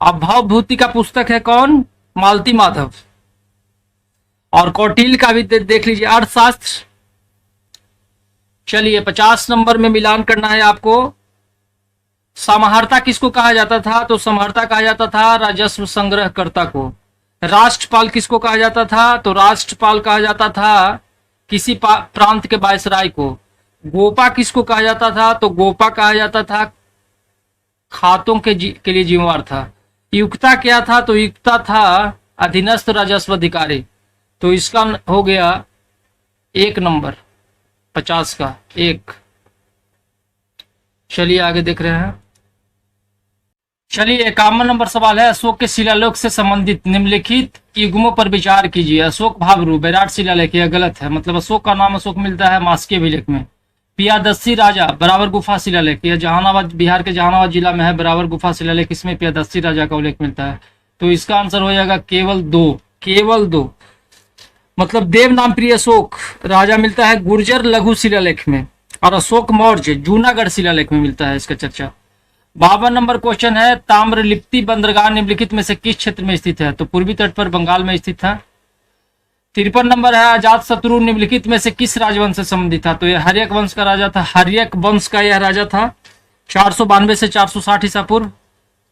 अब भावभूति का पुस्तक है कौन? मालती माधव। और कौटिल्य का भी देख लीजिए, अर्थशास्त्र। चलिए 50 नंबर में मिलान करना है आपको। समाहर्ता किसको कहा जाता था? तो समाहर्ता कहा जाता था राजस्व संग्रहकर्ता को। राष्ट्रपाल किसको कहा जाता था? तो राष्ट्रपाल कहा जाता था किसी प्रांत के वायसराय को। गोपा किसको कहा जाता था? तो गोपा कहा जाता था खातों के लिए जिम्मेवार था। युक्ता क्या था? तो युक्ता था अधीनस्थ राजस्व अधिकारी। तो इसका हो गया 1 नंबर 50 का 1। चलिए आगे देख रहे हैं। चलिए 51 नंबर सवाल है, अशोक के शिलालेख से संबंधित निम्नलिखित युग्मों पर विचार कीजिए। अशोक भाबरू बैराट शिलालेख, यह गलत है। मतलब अशोक का नाम अशोक मिलता है मास्के अभिलेख में। पियादस्सी राजा बराबर गुफा शिलालेख, यह जहानाबाद, बिहार के जहानाबाद जिला में है बराबर गुफा शिलालेख। इसमें पियादस्सी राजा का उल्लेख मिलता है। तो इसका आंसर हो जाएगा केवल 2। मतलब देव नाम प्रिय अशोक राजा मिलता है गुर्जर लघु शिलालेख में। और अशोक मौर्य जूनागढ़ शिलालेख में मिलता है इसका चर्चा। 52 नंबर क्वेश्चन है, ताम्रलिप्ति बंदरगाह निम्नलिखित में से किस क्षेत्र में स्थित है? तो पूर्वी तट पर बंगाल में स्थित था। 53 नंबर है, अजात शत्रु निम्नलिखित में से किस राजवंश से संबंधित था? तो यह हर्यक वंश का राजा था। हर्यक वंश का यह राजा था। 492 से 460 ईसा पूर्व,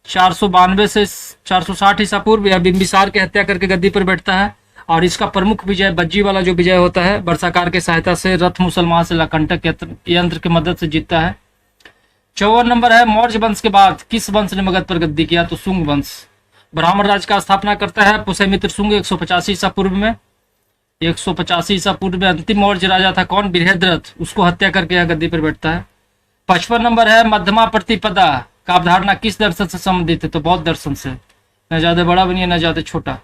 492 से 460 ईसा पूर्व। यह बिंबिसार की हत्या करके गद्दी पर बैठता है। और इसका प्रमुख विजय बज्जी वाला जो विजय होता है, वर्षाकार की सहायता से रथ मुसलमान से लकंटक यंत्र की मदद से जीतता है। 54 नंबर है, मौर्य वंश के बाद किस वंश ने मगध पर गद्दी किया? तो शुंग वंश। ब्राह्मण राज का स्थापना करता है पुष्यमित्र शुंग 185 ईसा पूर्व में। 185 ईसा पूर्व में अंतिम मौर्य राजा था कौन? बृहद्रथ, उसको हत्या करके यह गद्दी पर बैठता है। 55 नंबर है, मध्यमा प्रतिपदा का अवधारणा किस दर्शन से संबंधित है? तो बौद्ध दर्शन से। न ज्यादा बड़ा बनिए न ज्यादा छोटा।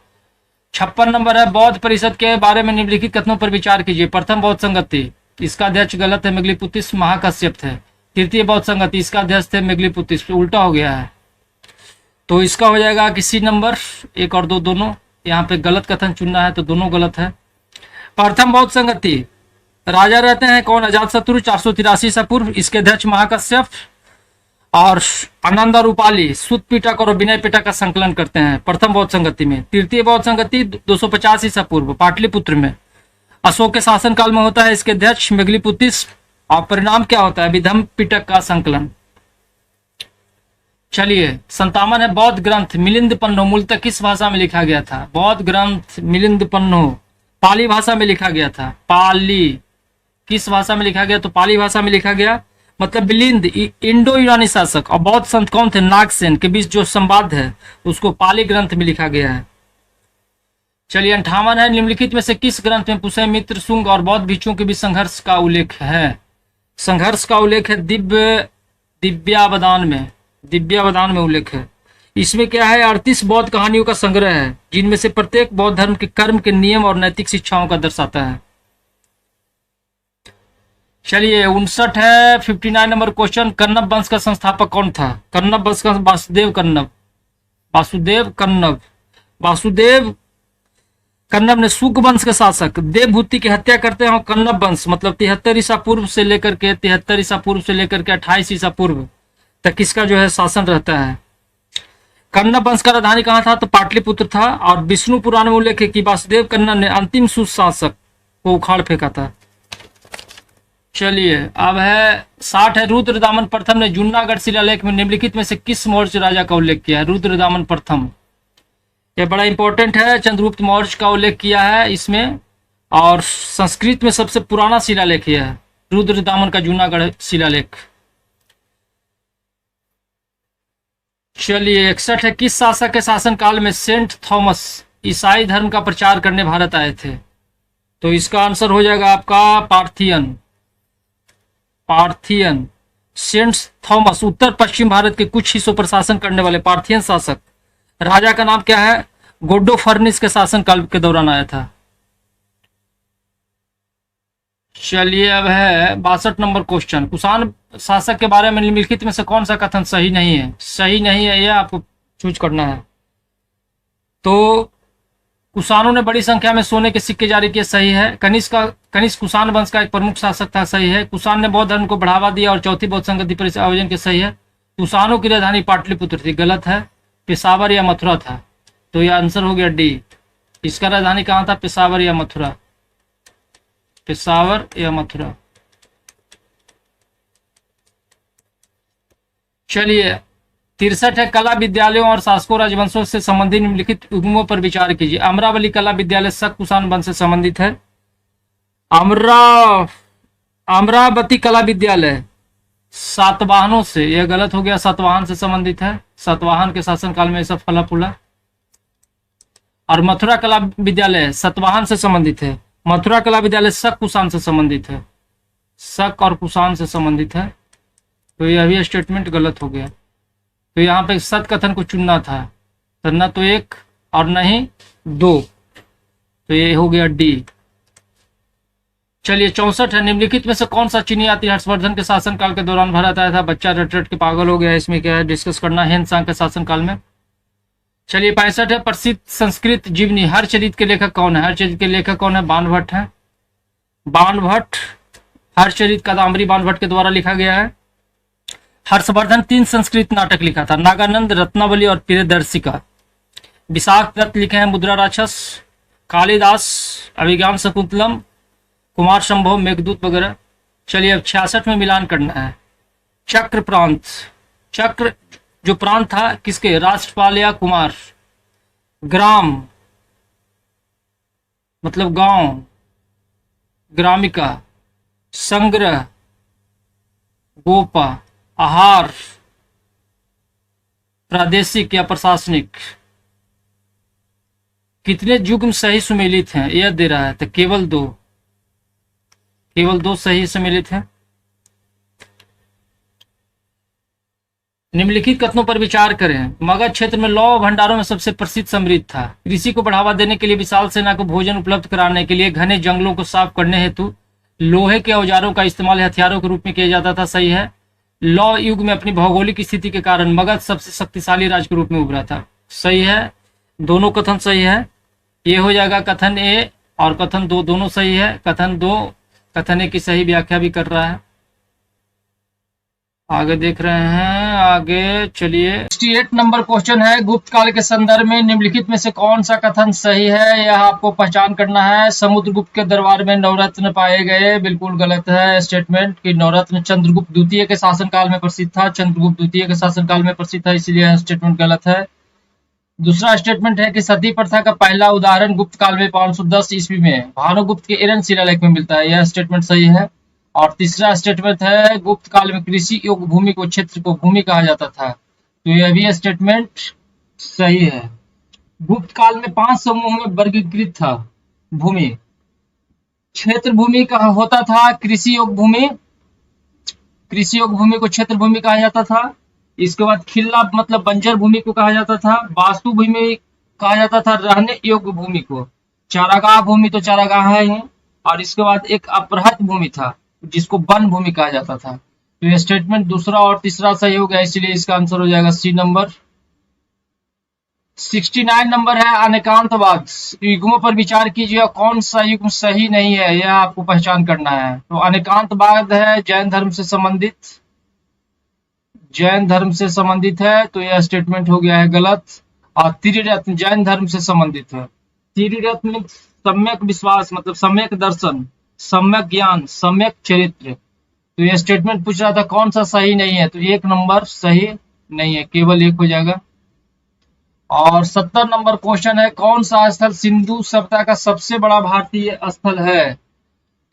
56 नंबर है, बौद्ध परिषद के बारे में निम्नलिखित कथनों पर विचार कीजिए। प्रथम बौद्ध संगति, इसका अध्यक्ष गलत है, मेघलीपुतिस महाकश्यप थे। तृतीय बौद्ध संगति, इसका अध्यक्ष थे मेघलीपुतिस, उल्टा हो गया है। तो इसका हो जाएगा किसी नंबर 1 और 2 दोनों। यहाँ पे गलत कथन चुनना है तो दोनों गलत है। प्रथम बौद्ध संगति राजा रहते हैं कौन? अजातशत्रु 483 ईसा पूर्व, इसके अध्यक्ष महाकश्यप। और आनंद और उपाली सुत पिटक और विनय पिटक का संकलन करते हैं प्रथम बौद्ध संगति में। तृतीय बौद्ध संगति 250 ईसा पूर्व पाटलिपुत्र में अशोक के शासन काल में होता है, इसके अध्यक्ष मेघलीपुतिस। और परिणाम क्या होता है? विधम पिटक का संकलन। चलिए 57 है, बौद्ध ग्रंथ मिलिंद पन्नो मूलतः किस भाषा में लिखा गया था? बौद्ध ग्रंथ मिलिंद पन्नो पाली भाषा में लिखा गया था। पाली किस भाषा में लिखा गया? तो पाली भाषा में लिखा गया। मतलब मिलिंद इंडो यूनानी शासक और बौद्ध संत कौन थे? नागसेन के बीच जो संवाद है उसको पाली ग्रंथ में लिखा गया है। चलिए 58 है, निम्नलिखित में से किस ग्रंथ में पुष्यमित्र शुंग और बौद्ध भिक्षुओं के बीच संघर्ष का उल्लेख है? संघर्ष का उल्लेख है दिव्यावदान में उल्लेख है। इसमें क्या है? 38 बौद्ध कहानियों का संग्रह है, जिनमें से प्रत्येक बौद्ध धर्म के कर्म के नियम और नैतिक शिक्षाओं का दर्शाता है। चलिए 59 है, 59 नंबर क्वेश्चन, कन्नब वंश का संस्थापक कौन था? कन्नब वंश का वासुदेव कन्नब ने शुक वंश के शासक देवभूति की हत्या करते हैं। कन्नब वंश मतलब 73 ईसा पूर्व से लेकर के 28 ईसा पूर्व तक इसका जो है शासन रहता है। कन्नब वंश का राजधानी कहाँ था? तो पाटलिपुत्र था। और विष्णु पुराण में उल्लेख है कि वासुदेव कन्नब ने अंतिम सुशासक को उखाड़ फेंका था। चलिए अब है 60 है, रुद्रदामन प्रथम ने जूनागढ़ शिलालेख में निम्नलिखित में से किस मौर्य राजा का उल्लेख किया है? रुद्रदामन प्रथम, ये बड़ा इंपॉर्टेंट है। चंद्रगुप्त मौर्य का उल्लेख किया है इसमें, और संस्कृत में सबसे पुराना शिलालेख यह है, रुद्रदामन का जूनागढ़ शिलालेख। चलिए 61 है, किस शासक के शासनकाल में सेंट थॉमस ईसाई धर्म का प्रचार करने भारत आए थे? तो इसका आंसर हो जाएगा आपका पार्थियन। पार्थियन, सेंट थॉमस उत्तर पश्चिम भारत के कुछ हिस्सों पर शासन करने वाले पार्थियन शासक। राजा का नाम क्या है? गोडोफर्निस के शासनकाल के दौरान आया था। चलिए अब है 62 नंबर क्वेश्चन, कुषाण शासक के बारे में निम्नलिखित में से कौन सा कथन सही नहीं है? सही नहीं है, यह आपको चूज करना है। तो कुषाणों ने बड़ी संख्या में सोने के सिक्के जारी किए, सही है। कनिष्क कुषाण वंश का एक प्रमुख शासक था, सही है। कुषाण ने बौद्ध धर्म को बढ़ावा दिया और चौथी बौद्ध संगति पर आयोजन के, सही है। कुषाणों की राजधानी पाटलिपुत्र थी, गलत है। पेशावर या मथुरा था, तो यह आंसर हो गया डी। इसका राजधानी कहाँ था? पेशावर या मथुरा, पेशावर या मथुरा। चलिए 63 है, कला विद्यालयों और शासकों राजवंशों से संबंधित निम्नलिखित युग्मों पर विचार कीजिए। अमरावली कला विद्यालय शक कुषाण वंश से संबंधित है। अमरावती कला विद्यालय सातवाहनों से, यह गलत हो गया, सातवाहन से संबंधित है। सातवाहन के शासनकाल में सब फला फूला। और मथुरा कला विद्यालय सतवाहन से संबंधित है। मथुरा कला विद्यालय शक कुषाण से संबंधित है, शक और कुषाण से संबंधित है। तो यह भी स्टेटमेंट गलत हो गया। तो यहाँ पे सत कथन को चुनना था, तो न तो 1 और न ही 2, तो ये हो गया डी। चलिए 64 है, निम्नलिखित में से कौन सा चीनी यात्री हर्षवर्धन के शासनकाल के दौरान भारत आया था? बच्चा रट रट के पागल हो गया, इसमें क्या है डिस्कस करना, हेन सांग के शासनकाल में। चलिए 65 है, प्रसिद्ध संस्कृत जीवनी हर्षचरित के लेखक कौन है? हर्षचरित के लेखक कौन है? बाणभट्ट है। बाणभट्ट, हर्षचरित कादम्बरी बाणभट्ट के द्वारा लिखा गया है। हर्षवर्धन 3 संस्कृत नाटक लिखा था, नागानंद, रत्नावली और प्रियदर्शिका। विशाख दत्त लिखे हैं मुद्रा राक्षस। कालिदास अभिज्ञान शकुंतलम, कुमार संभव मेघदूत वगैरह। चलिए अब 66 में मिलान करना है। चक्र प्रांत, चक्र जो प्रांत था किसके? राष्ट्रपाल या कुमार। ग्राम मतलब गांव, ग्रामिका। संग्रह, गोपा। आहार, प्रादेशिक या प्रशासनिक। कितने युग्म सही सुमेलित हैं यह दे रहा है, तो केवल 2, केवल 2 सही सम्मिलित हैं। निम्नलिखित कथनों पर विचार करें। मगध क्षेत्र में लौह भंडारों में सबसे प्रसिद्ध समृद्ध था। कृषि को बढ़ावा देने के लिए विशाल सेना को भोजन उपलब्ध कराने के लिए घने जंगलों को साफ करने हेतु लोहे के औजारों का इस्तेमाल हथियारों के रूप में किया जाता था, सही है। लौह युग में अपनी भौगोलिक स्थिति के कारण मगध सबसे शक्तिशाली राज्य के रूप में उभरा था, सही है। दोनों कथन सही है। ये हो जाएगा कथन ए और कथन 2 दोनों सही है। कथन 2 कथन ए की सही व्याख्या भी कर रहा है। आगे देख रहे हैं, आगे चलिए 68 नंबर क्वेश्चन है, गुप्त काल के संदर्भ में निम्नलिखित में से कौन सा कथन सही है? यह आपको पहचान करना है। समुद्रगुप्त के दरबार में नवरत्न पाए गए, बिल्कुल गलत है स्टेटमेंट कि नवरत्न चंद्रगुप्त द्वितीय के शासनकाल में प्रसिद्ध था। चंद्रगुप्त द्वितीय के शासनकाल में प्रसिद्ध था, इसलिए स्टेटमेंट गलत है। दूसरा स्टेटमेंट है कि सती प्रथा का पहला उदाहरण गुप्त काल में 510 ईस्वी में भानुगुप्त के एरन शिलालेख में मिलता है, यह स्टेटमेंट सही है। और तीसरा स्टेटमेंट है गुप्त काल में कृषि योग्य भूमि को क्षेत्र को भूमि कहा जाता था, तो यह भी स्टेटमेंट सही है। गुप्त काल में 5 समूहों में वर्गीकृत था भूमि। क्षेत्र भूमि का होता था कृषि योग्य भूमि, कृषि योग्य भूमि को क्षेत्र भूमि कहा जाता था। इसके बाद खिल्ला मतलब बंजर भूमि को कहा जाता था। वास्तु भूमि कहा जाता था रहने योग्य भूमि को। चारागाह भूमि तो चारागाह है ही। और इसके बाद एक अपहृत भूमि था जिसको वन भूमि कहा जाता था। तो ये स्टेटमेंट दूसरा और तीसरा सही हो गया, इसलिए इसका आंसर हो जाएगा सी नंबर। 69 नंबर है अनेकांतवाद। युग्मों पर विचार कीजिए, कौन सा युग्म सही नहीं है यह आपको पहचान करना है। तो अनेकांतवाद है जैन धर्म से संबंधित, जैन धर्म से संबंधित है, तो यह स्टेटमेंट हो गया है गलत। और त्रिरत्न जैन धर्म से संबंधित है। त्रिरत्न सम्यक विश्वास मतलब सम्यक दर्शन, सम्यक ज्ञान, सम्यक चरित्र, तो ये स्टेटमेंट पूछ रहा था कौन सा सही नहीं है, तो 1 नंबर सही नहीं है, केवल 1 हो जाएगा। और 70 नंबर क्वेश्चन है, कौन सा स्थल सिंधु सभ्यता का सबसे बड़ा भारतीय स्थल है?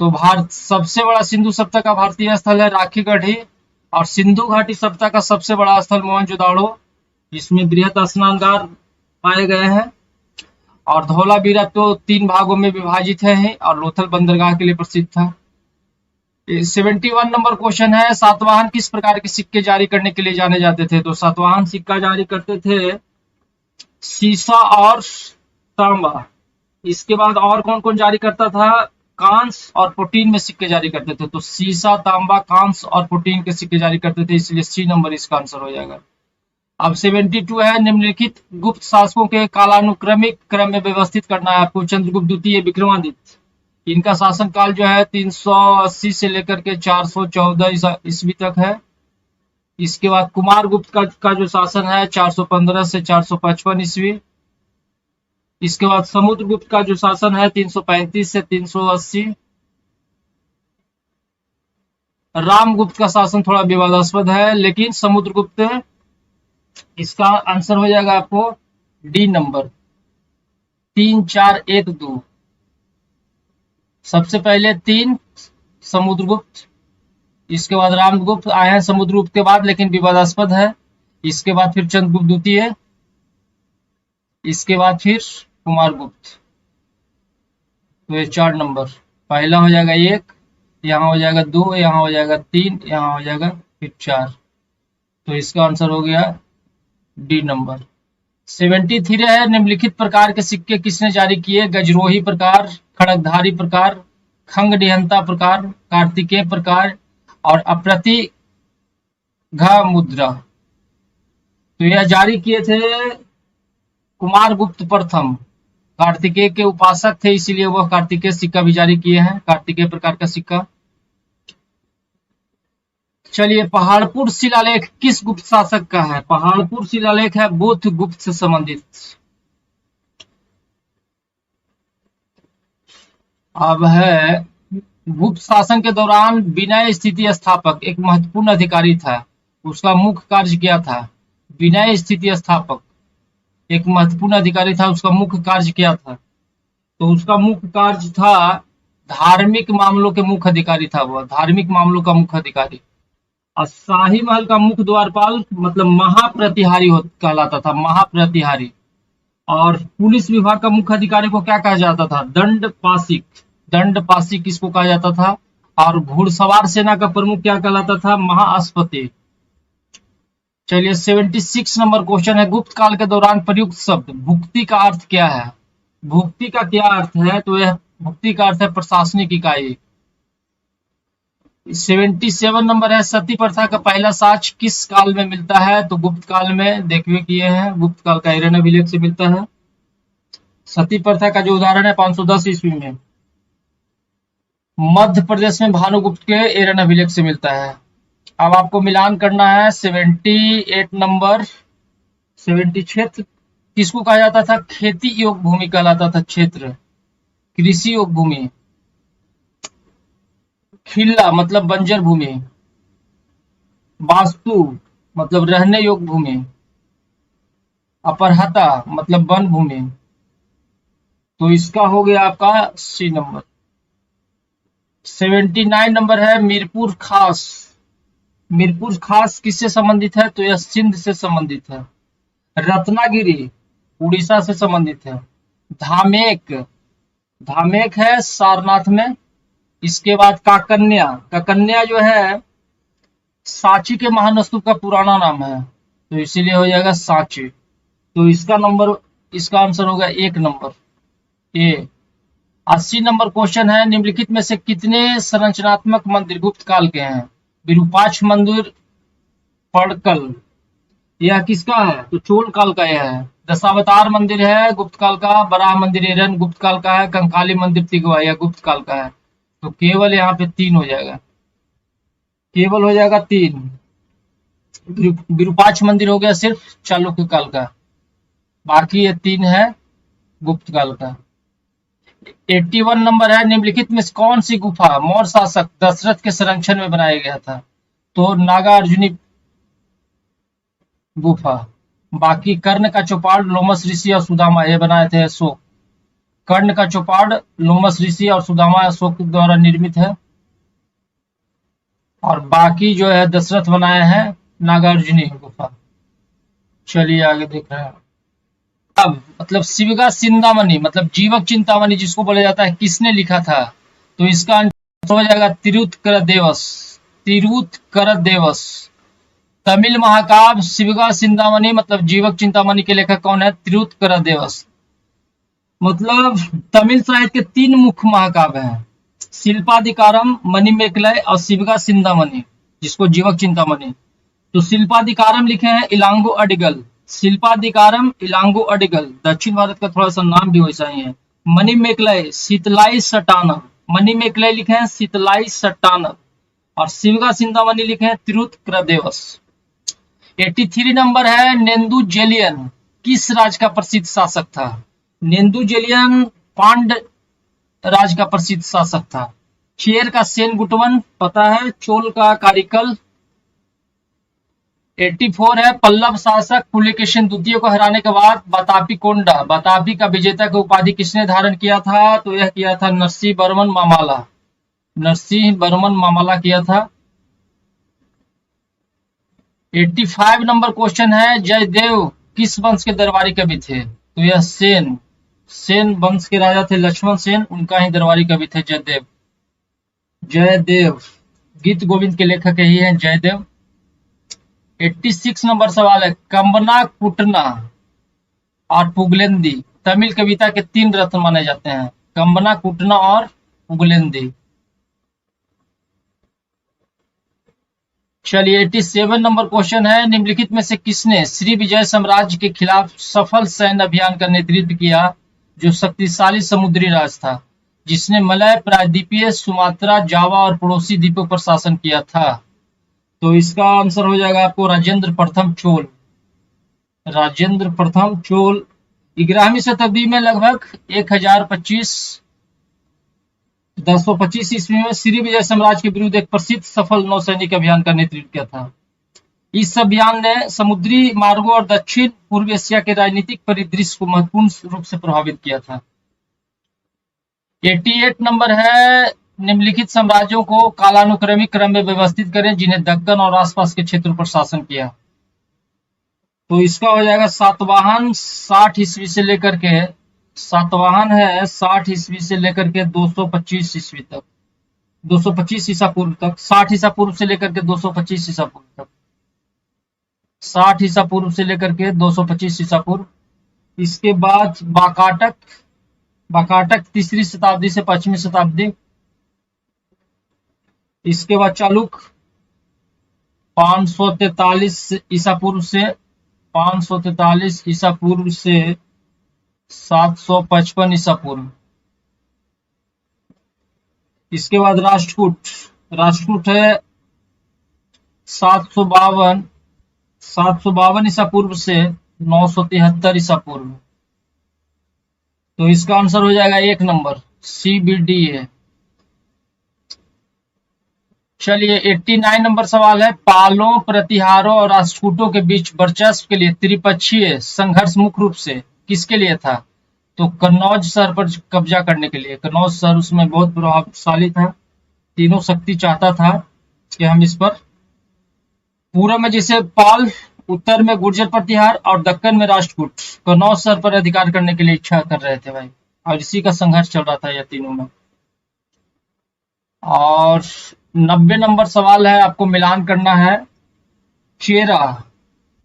तो भारत सबसे बड़ा सिंधु सभ्यता का भारतीय स्थल है राखी गढ़ी। और सिंधु घाटी सभ्यता का सबसे बड़ा स्थल मोहनजोदाड़ो, इसमें बृहत स्नानगार पाए गए हैं। और धौलावीरा तो 3 भागों में विभाजित है और लोथल बंदरगाह के लिए प्रसिद्ध था। 71 नंबर क्वेश्चन है, सातवाहन किस प्रकार के सिक्के जारी करने के लिए जाने जाते थे? तो सातवाहन सिक्का जारी करते थे सीसा और तांबा। इसके बाद और कौन कौन जारी करता था? कांस और प्रोटीन में सिक्के जारी करते थे। तो सीसा, तांबा, कांस और प्रोटीन के सिक्के जारी करते थे, इसलिए सी नंबर इसका आंसर हो जाएगा। अब 72 है, निम्नलिखित गुप्त शासकों के कालानुक्रमिक क्रम में व्यवस्थित करना है आपको। चंद्रगुप्त द्वितीय, विक्रमादित्य, इनका शासनकाल जो है 380 से लेकर के 414 ईस्वी तक है। इसके बाद कुमार गुप्त का जो शासन है 415 से 455 ईस्वी। इसके बाद समुद्रगुप्त का जो शासन है 335 से 380। रामगुप्त का शासन थोड़ा विवादास्पद है, लेकिन समुद्रगुप्त, इसका आंसर हो जाएगा आपको डी नंबर 3412। सबसे पहले 3 समुद्रगुप्त, इसके बाद रामगुप्त आए हैं समुद्रगुप्त के बाद, लेकिन विवादास्पद है। इसके बाद फिर चंद्रगुप्त द्वितीय, इसके बाद फिर कुमार गुप्त। तो ये 4 नंबर, पहला हो जाएगा 1, यहाँ हो जाएगा 2, यहाँ हो जाएगा 3, यहाँ हो जाएगा फिर 4। तो इसका आंसर हो गया डी नंबर। 73 है, निम्नलिखित प्रकार के सिक्के किसने जारी किए? गजरोही प्रकार, खड़गधारी प्रकार, खंग निहंता प्रकार, कार्तिकेय प्रकार और अप्रतिघा मुद्रा। तो यह जारी किए थे कुमार गुप्त प्रथम, कार्तिकेय के उपासक थे, इसीलिए वह कार्तिकेय सिक्का भी जारी किए हैं, कार्तिकेय प्रकार का सिक्का। चलिए, पहाड़पुर शिलालेख किस गुप्त शासक का है? पहाड़पुर शिलालेख है बुद्ध गुप्त से संबंधित। अब है, गुप्त शासन के दौरान विनय स्थिति स्थापक एक महत्वपूर्ण अधिकारी था, उसका मुख्य कार्य क्या था? विनय स्थिति स्थापक एक महत्वपूर्ण अधिकारी था, उसका मुख्य कार्य क्या था? तो उसका मुख्य कार्य था धार्मिक मामलों के मुख्य अधिकारी था, वह धार्मिक मामलों का मुख्य अधिकारी। और शाही महल का मुख्य द्वारपाल मतलब महाप्रतिहारी कहलाता था, महाप्रतिहारी। और पुलिस विभाग का मुख्य अधिकारी को क्या कहा जाता था? दंडपाशिक, दंडपाशिक किसको कहा जाता था? और घुड़सवार सेना का प्रमुख क्या कहलाता था? महाअश्वपति। चलिए, 76 नंबर क्वेश्चन है, गुप्त काल के दौरान प्रयुक्त शब्द भुक्ति का अर्थ क्या है? भुक्ति का क्या अर्थ है? तो यह भुक्ति का अर्थ है प्रशासनिक इकाई। 77 नंबर है, सती प्रथा का पहला साक्ष्य किस काल में मिलता है? तो गुप्त काल में देखिए किए हैं, गुप्त काल का एरन अभिलेख से मिलता है। सती प्रथा का जो उदाहरण है 510 ईस्वी में मध्य प्रदेश में भानुगुप्त के एरन अभिलेख से मिलता है। अब आपको मिलान करना है 78 नंबर। 70 क्षेत्र किसको कहा जाता था? खेती योग्य भूमि कहलाता था, क्षेत्र कृषि योग्य भूमि। खिल्ला मतलब बंजर भूमि, वास्तु मतलब रहने योग्य भूमि, अपरहता मतलब वन भूमि। तो इसका हो गया आपका सी नंबर। 79 नंबर है, मीरपुर खास। मीरपुर खास किससे संबंधित है? तो यह सिंध से संबंधित है। रत्नागिरी उड़ीसा से संबंधित है। धामेक, धामेक है सारनाथ में। इसके बाद काकन्या, काकन्या जो है सांची के महानस्तूप का पुराना नाम है, तो इसीलिए हो जाएगा सांची। तो इसका नंबर, इसका आंसर होगा 1 नंबर ए। 80 नंबर क्वेश्चन है, निम्नलिखित में से कितने संरचनात्मक मंदिर गुप्त काल के हैं? विरूपाक्ष मंदिर, पड़कल, यह किसका है? तो चोल काल का यह है। दशावतार मंदिर है गुप्त काल का। बराह मंदिर एरन गुप्त काल का है। कंकाली मंदिर तिगवा यह गुप्त काल का है। तो केवल यहाँ पे 3 हो जाएगा, केवल हो जाएगा 3। विरूपाक्ष मंदिर हो गया सिर्फ चालुक्य काल का, बाकी ये 3 है गुप्त काल का। 81 नंबर है, निम्नलिखित में से कौन सी गुफा मौर्य शासक दशरथ के संरक्षण में बनाया गया था? तो नागार्जुनी गुफा। बाकी कर्ण का चौपाड़ लोमस ऋषि और सुदामा ये बनाए थे अशोक। कर्ण का चौपाड़ लोमस ऋषि और सुदामा अशोक द्वारा निर्मित है, और बाकी जो है दशरथ बनाए हैं नागार्जुनी गुफा। चलिए आगे देख रहे हैं। अब मतलब शिवगा चिंतामणि मतलब जीवक चिंतामणि जिसको बोला जाता है, किसने लिखा था? तो इसका आंसर हो जाएगा तिरुत्तकरदेवस। तिरुत्तकरदेवस। तमिल महाकाव्य शिवगा चिंतामणि मतलब जीवक चिंतामणि के लेखक कौन है? तिरुत्तकरदेवस। मतलब तमिल साहित्य के 3 मुख्य महाकाव्य हैं, शिल्पाधिकारम, मणिमेखलाई और शिवगा चिंतामणि, जिसको जीवक चिंतामणि। तो शिल्पाधिकारम लिखे हैं इलांगो अडिगल। शिल्पाधिकारम इलांगो अडिगल, दक्षिण भारत का थोड़ा सा नाम भी वैसा ही है। मणिमेखलाई शीतलाई सटानम, मणिमेखलाई लिखे हैं शीतलाई सटानम, और शिवगा चिंतामणि लिखे हैं तिरुत्तकरदेवस। 83 नंबर है, नेंदू जेलियन किस राज्य का प्रसिद्ध शासक था? नेंदू जेलियन पांड राज्य का प्रसिद्ध शासक था। चेर का सेन गुटवन पता है, चोल का कारिकल। 84 है, पल्लव शासक पुलकेशिन द्वितीय को हराने के बाद बतापी कोंडा, बतापी का विजेता की उपाधि किसने धारण किया था? तो यह किया था नरसिंह वर्मन मामाला। नरसिंह वर्मन मामाला किया था। 85 नंबर क्वेश्चन है, जयदेव किस वंश के दरबारी कवि थे? तो यह सेन वंश के राजा थे लक्ष्मण सेन, उनका ही दरबारी कवि थे जयदेव। जयदेव गीत गोविंद के लेखक यही हैं जयदेव। 86 नंबर सवाल है, कंबना कुटना और पुगलेंदी तमिल कविता के 3 रत्न माने जाते हैं, कंबना कुटना और पुगलेंदी। चलिए 87 नंबर क्वेश्चन है, निम्नलिखित में से किसने श्री विजय साम्राज्य के खिलाफ सफल सैन्य अभियान का नेतृत्व किया, जो शक्तिशाली समुद्री राज था, जिसने मलय प्रायद्वीपीय, सुमात्रा, जावा और पड़ोसी द्वीपों पर शासन किया था? तो इसका आंसर हो जाएगा आपको राजेंद्र प्रथम चोल। राजेंद्र प्रथम चोल 11वीं शताब्दी में लगभग 1025 ईस्वी में श्री विजय साम्राज्य के विरुद्ध एक प्रसिद्ध सफल नौसैनिक अभियान का नेतृत्व किया था। इस अभियान ने समुद्री मार्गों और दक्षिण पूर्व एशिया के राजनीतिक परिदृश्य को महत्वपूर्ण रूप से प्रभावित किया था। 88 नंबर है, निम्नलिखित साम्राज्यों को कालानुक्रमिक क्रम में व्यवस्थित करें जिन्हें दक्कन और आसपास के क्षेत्रों पर शासन किया। तो इसका हो जाएगा सातवाहन 60 ईस्वी से लेकर के, सातवाहन है 60 ईस्वी से लेकर के 225 ईस्वी तक, 225 ईसा पूर्व तक, 60 ईसा पूर्व से लेकर के 225 ईसा पूर्व तक, 60 ईसा पूर्व से लेकर के 225 ईसा पूर्व। इसके बाद बाकाटक, बाकाटक 3री शताब्दी से 5वीं शताब्दी। इसके बाद चालुक 543 ईसा पूर्व से 543 ईसा पूर्व से 755 ईसा पूर्व। इसके बाद राष्ट्रकूट, राष्ट्रकूट है 752 ईसा पूर्व से 973 ईसा पूर्व। तो इसका आंसर हो जाएगा 1 नंबर CBD है। चलिए 89 नंबर सवाल है, पालों, प्रतिहारों और राष्ट्रकूटों के बीच वर्चस्व के लिए त्रिपक्षीय संघर्ष मुख्य रूप से किसके लिए था? तो कन्नौज शहर पर कब्जा करने के लिए। कन्नौज शहर उसमें बहुत प्रभावशाली था, तीनों शक्ति चाहता था कि हम इस पर, पूर्व में जैसे पाल, उत्तर में गुर्जर प्रतिहार और दक्कन में राष्ट्रकूट कन्नौज शहर पर अधिकार करने के लिए इच्छा कर रहे थे भाई, और इसी का संघर्ष चल रहा था यह तीनों में। और 90 नंबर सवाल है, आपको मिलान करना है, चेरा,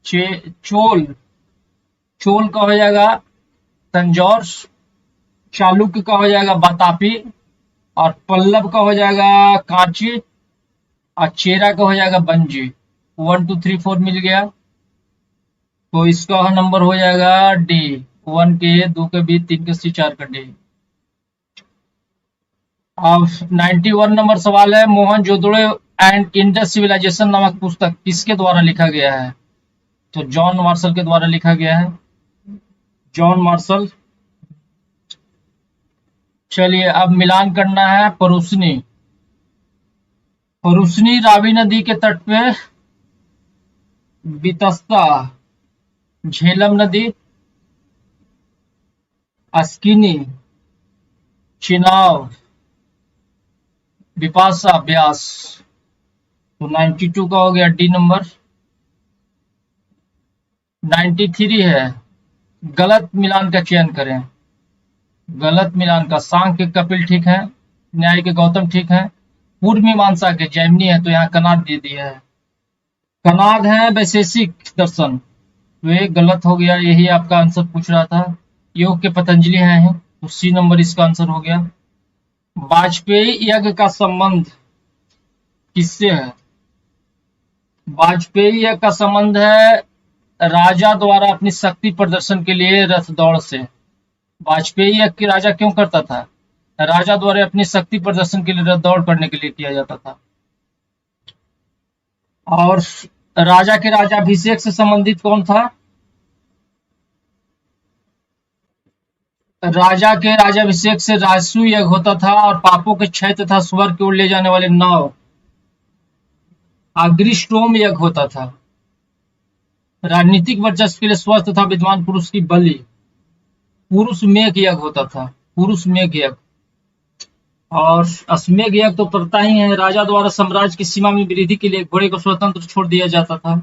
चोल, चोल का हो जाएगा तंजौर, चालुक्य का हो जाएगा बतापी, और पल्लव का हो जाएगा कांची, और चेरा का हो जाएगा बंजी। 1 2 3 4 मिल गया, तो इसका नंबर हो जाएगा D, 1 के A, 2 के B, 3 के C, 4 का D। अब 91 नंबर सवाल है, मोहनजोदड़ो एंड इंडस सिविलाइजेशन नामक पुस्तक किसके द्वारा लिखा गया है? तो जॉन मार्शल के द्वारा लिखा गया है, जॉन मार्शल। चलिए अब मिलान करना है। परुस्नी, परुस्नी रावी नदी के तट पे, बितस्ता, झेलम नदी, अस्किनी, चिनाब, बिपाशा, ब्यास। तो 92 का हो गया डी नंबर। 93 है, गलत मिलान का चयन करें। गलत मिलान का सांख्य कपिल ठीक है, न्याय के गौतम ठीक है, पूर्व मीमांसा के जैमिनी है, तो यहाँ कनाद दे दिया है। कनाद है वैशेषिक दर्शन, तो ये गलत हो गया, यही आपका आंसर पूछ रहा था। योग के पतंजलि हैं, तो सी नंबर इसका आंसर हो गया। वाजपेयी यज्ञ का संबंध किससे है? वाजपेयी यज्ञ का संबंध है राजा द्वारा अपनी शक्ति प्रदर्शन के लिए रथ दौड़ से। वाजपेयी यज्ञ की राजा क्यों करता था? राजा द्वारा अपनी शक्ति प्रदर्शन के लिए रथ दौड़ करने के लिए किया जाता था। और राजा के राजाभिषेक से संबंधित कौन था? राजा के राजाभिषेक से राजसूय यज्ञ होता था, और पापों के क्षय तथा स्वर्ग की ओर ले जाने वाले नाव अग्निष्टोम यज्ञ होता था। राजनीतिक वर्चस्व के लिए स्वस्थ तथा विद्वान पुरुष की बलि पुरुष मेघ यज्ञ होता था, पुरुष मेघ यज्ञ। और अश्वमेघ यज्ञ तो पता ही है, राजा द्वारा साम्राज्य की सीमा में वृद्धि के लिए घोड़े को स्वतंत्र छोड़ दिया जाता था।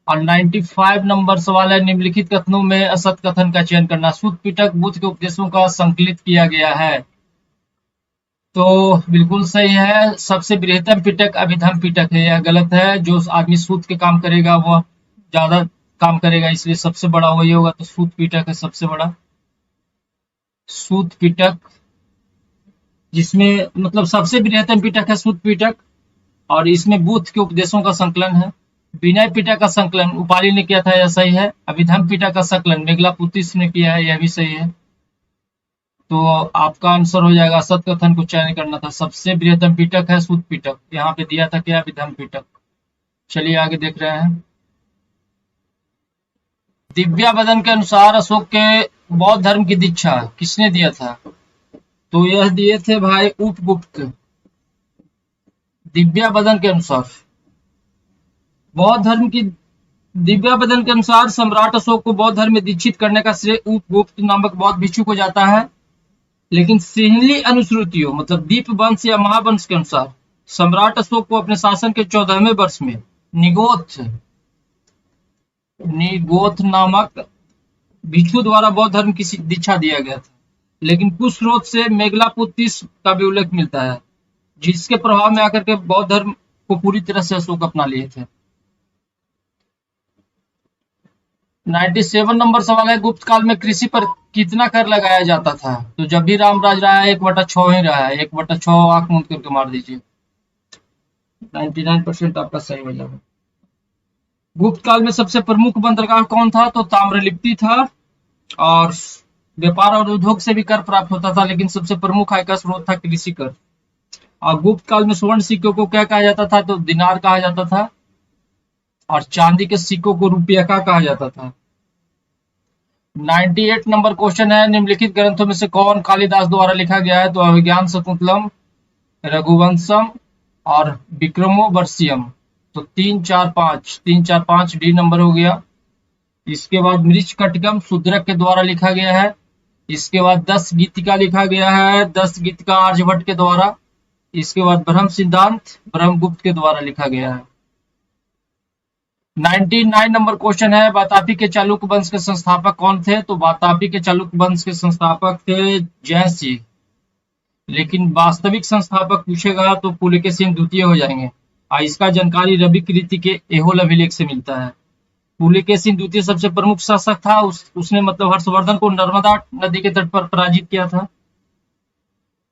और 95 नंबर सवाल है, निम्नलिखित कथनों में असत कथन का चयन करना। सूत पिटक बुद्ध के उपदेशों का संकलित किया गया है, तो बिल्कुल सही है। सबसे बृहत्तम पिटक अभिधम पिटक है, यह गलत है। जो आदमी सूत के काम करेगा वह ज्यादा काम करेगा, इसलिए सबसे बड़ा वही होगा, तो सूत पिटक है सबसे बड़ा। सूत पिटक, जिसमें मतलब सबसे बृहत्तम पिटक है सूत पिटक, और इसमें बुद्ध के उपदेशों का संकलन है। विनय पिटक का संकलन उपाली ने किया था, यह सही है। अभिधम पिटक का संकलन मेघलापुतिस ने किया है, यह भी सही है। तो आपका आंसर हो जाएगा, असत कथन को चयन करना था। सबसे बृहत्तम पिटक है सूत पिटक, यहाँ पे दिया था क्या? अभिधम पिटक। चलिए आगे देख रहे हैं। दिव्यावदन के अनुसार अशोक के बौद्ध धर्म की दीक्षा किसने दिया था? तो यह दिए थे भाई उपगुप्त। दिव्यावदन के अनुसार बौद्ध धर्म की दिव्यावदन के अनुसार सम्राट अशोक को बौद्ध धर्म में दीक्षित करने का श्रेय उपगुप्त नामक बौद्ध भिक्षु को जाता है। लेकिन सिहली अनुश्रुतियों मतलब दीप वंश या महावंश के अनुसार सम्राट अशोक को अपने शासन के 14वें वर्ष में निगोथ नामक भिक्षु द्वारा बौद्ध धर्म की दीक्षा दिया गया था। लेकिन कुछ स्रोत से मेघलापुतिस का भी उल्लेख मिलता है, जिसके प्रभाव में आकर के बौद्ध धर्म को पूरी तरह से अशोक अपना लिए थे। 97 नंबर सवाल है, गुप्त काल में कृषि पर कितना कर लगाया जाता था? तो जब भी रामराज रहा है 1/6 ही रहा है, 1/6 आंख मूंद करके मार दीजिए। 99% आपका सही हो जाएगा। गुप्त काल में सबसे प्रमुख बंदरगाह कौन था? तो ताम्रलिप्ति था। और व्यापार और उद्योग से भी कर प्राप्त होता था, लेकिन सबसे प्रमुख आय का स्रोत था कृषि कर। और गुप्त काल में स्वर्ण सिक्कों को क्या कहा जाता था? तो दिनार कहा जाता था, और चांदी के सिक्कों को रुपया का कहा जाता था। 98 नंबर क्वेश्चन है, निम्नलिखित ग्रंथों में से कौन कालिदास द्वारा लिखा गया है? तो अभिज्ञान शकुंतलम, रघुवंशम और विक्रमोर्वशीयम। तो 3, 4, 5 डी नंबर हो गया। इसके बाद मृच्छकटिकम शूद्रक के द्वारा लिखा गया है। इसके बाद 10 गीतिका लिखा गया है, 10 गीतिका आर्यभट्ट के द्वारा। इसके बाद ब्रह्म सिद्धांत ब्रह्मगुप्त के द्वारा लिखा गया है। 99 नंबर क्वेश्चन है, वातापी के चालुक्य वंश के संस्थापक कौन थे? तो वातापी के चालुक्य वंश के संस्थापक थे जयसिंह। लेकिन वास्तविक संस्थापक पूछेगा तो पुलकेशिन द्वितीय हो जाएंगे। इसका जानकारी रवि कीर्ति के एहोल अभिलेख से मिलता है। पुलकेशिन द्वितीय सबसे प्रमुख शासक था। उसने मतलब हर्षवर्धन को नर्मदा नदी के तट पर पराजित किया था।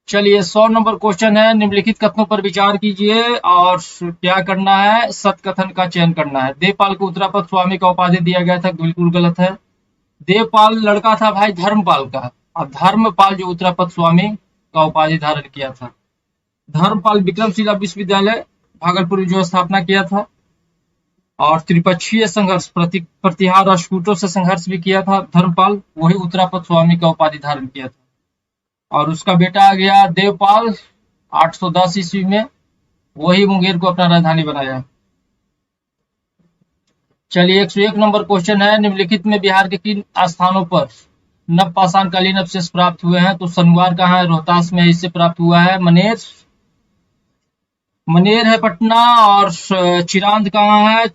चलिए 100 नंबर क्वेश्चन है, निम्नलिखित कथनों पर विचार कीजिए और क्या करना है? सत कथन का चयन करना है। देवपाल को उत्तरापद स्वामी का उपाधि दिया गया था, बिल्कुल गलत है। देवपाल लड़का था भाई धर्मपाल का, और धर्मपाल जो उत्तरापद स्वामी का उपाधि धारण किया था। धर्मपाल विक्रमशिला विश्वविद्यालय भागलपुर जो स्थापना किया था, और त्रिपक्षीय संघर्ष प्रतिहार राष्ट्रकूटों से संघर्ष भी किया था धर्मपाल, वही उत्तरापद स्वामी का उपाधि धारण किया था। और उसका बेटा आ गया देवपाल 810 ईस्वी में, वही मुंगेर को अपना राजधानी बनाया। चलिए 101 नंबर क्वेश्चन है, निम्नलिखित में बिहार के किन स्थानों पर नवपाषाण कालीन अवशेष प्राप्त हुए हैं? तो सनवार कहाँ है? रोहतास में इससे प्राप्त हुआ है। मनेर है पटना, और चिरांद कहाँ है?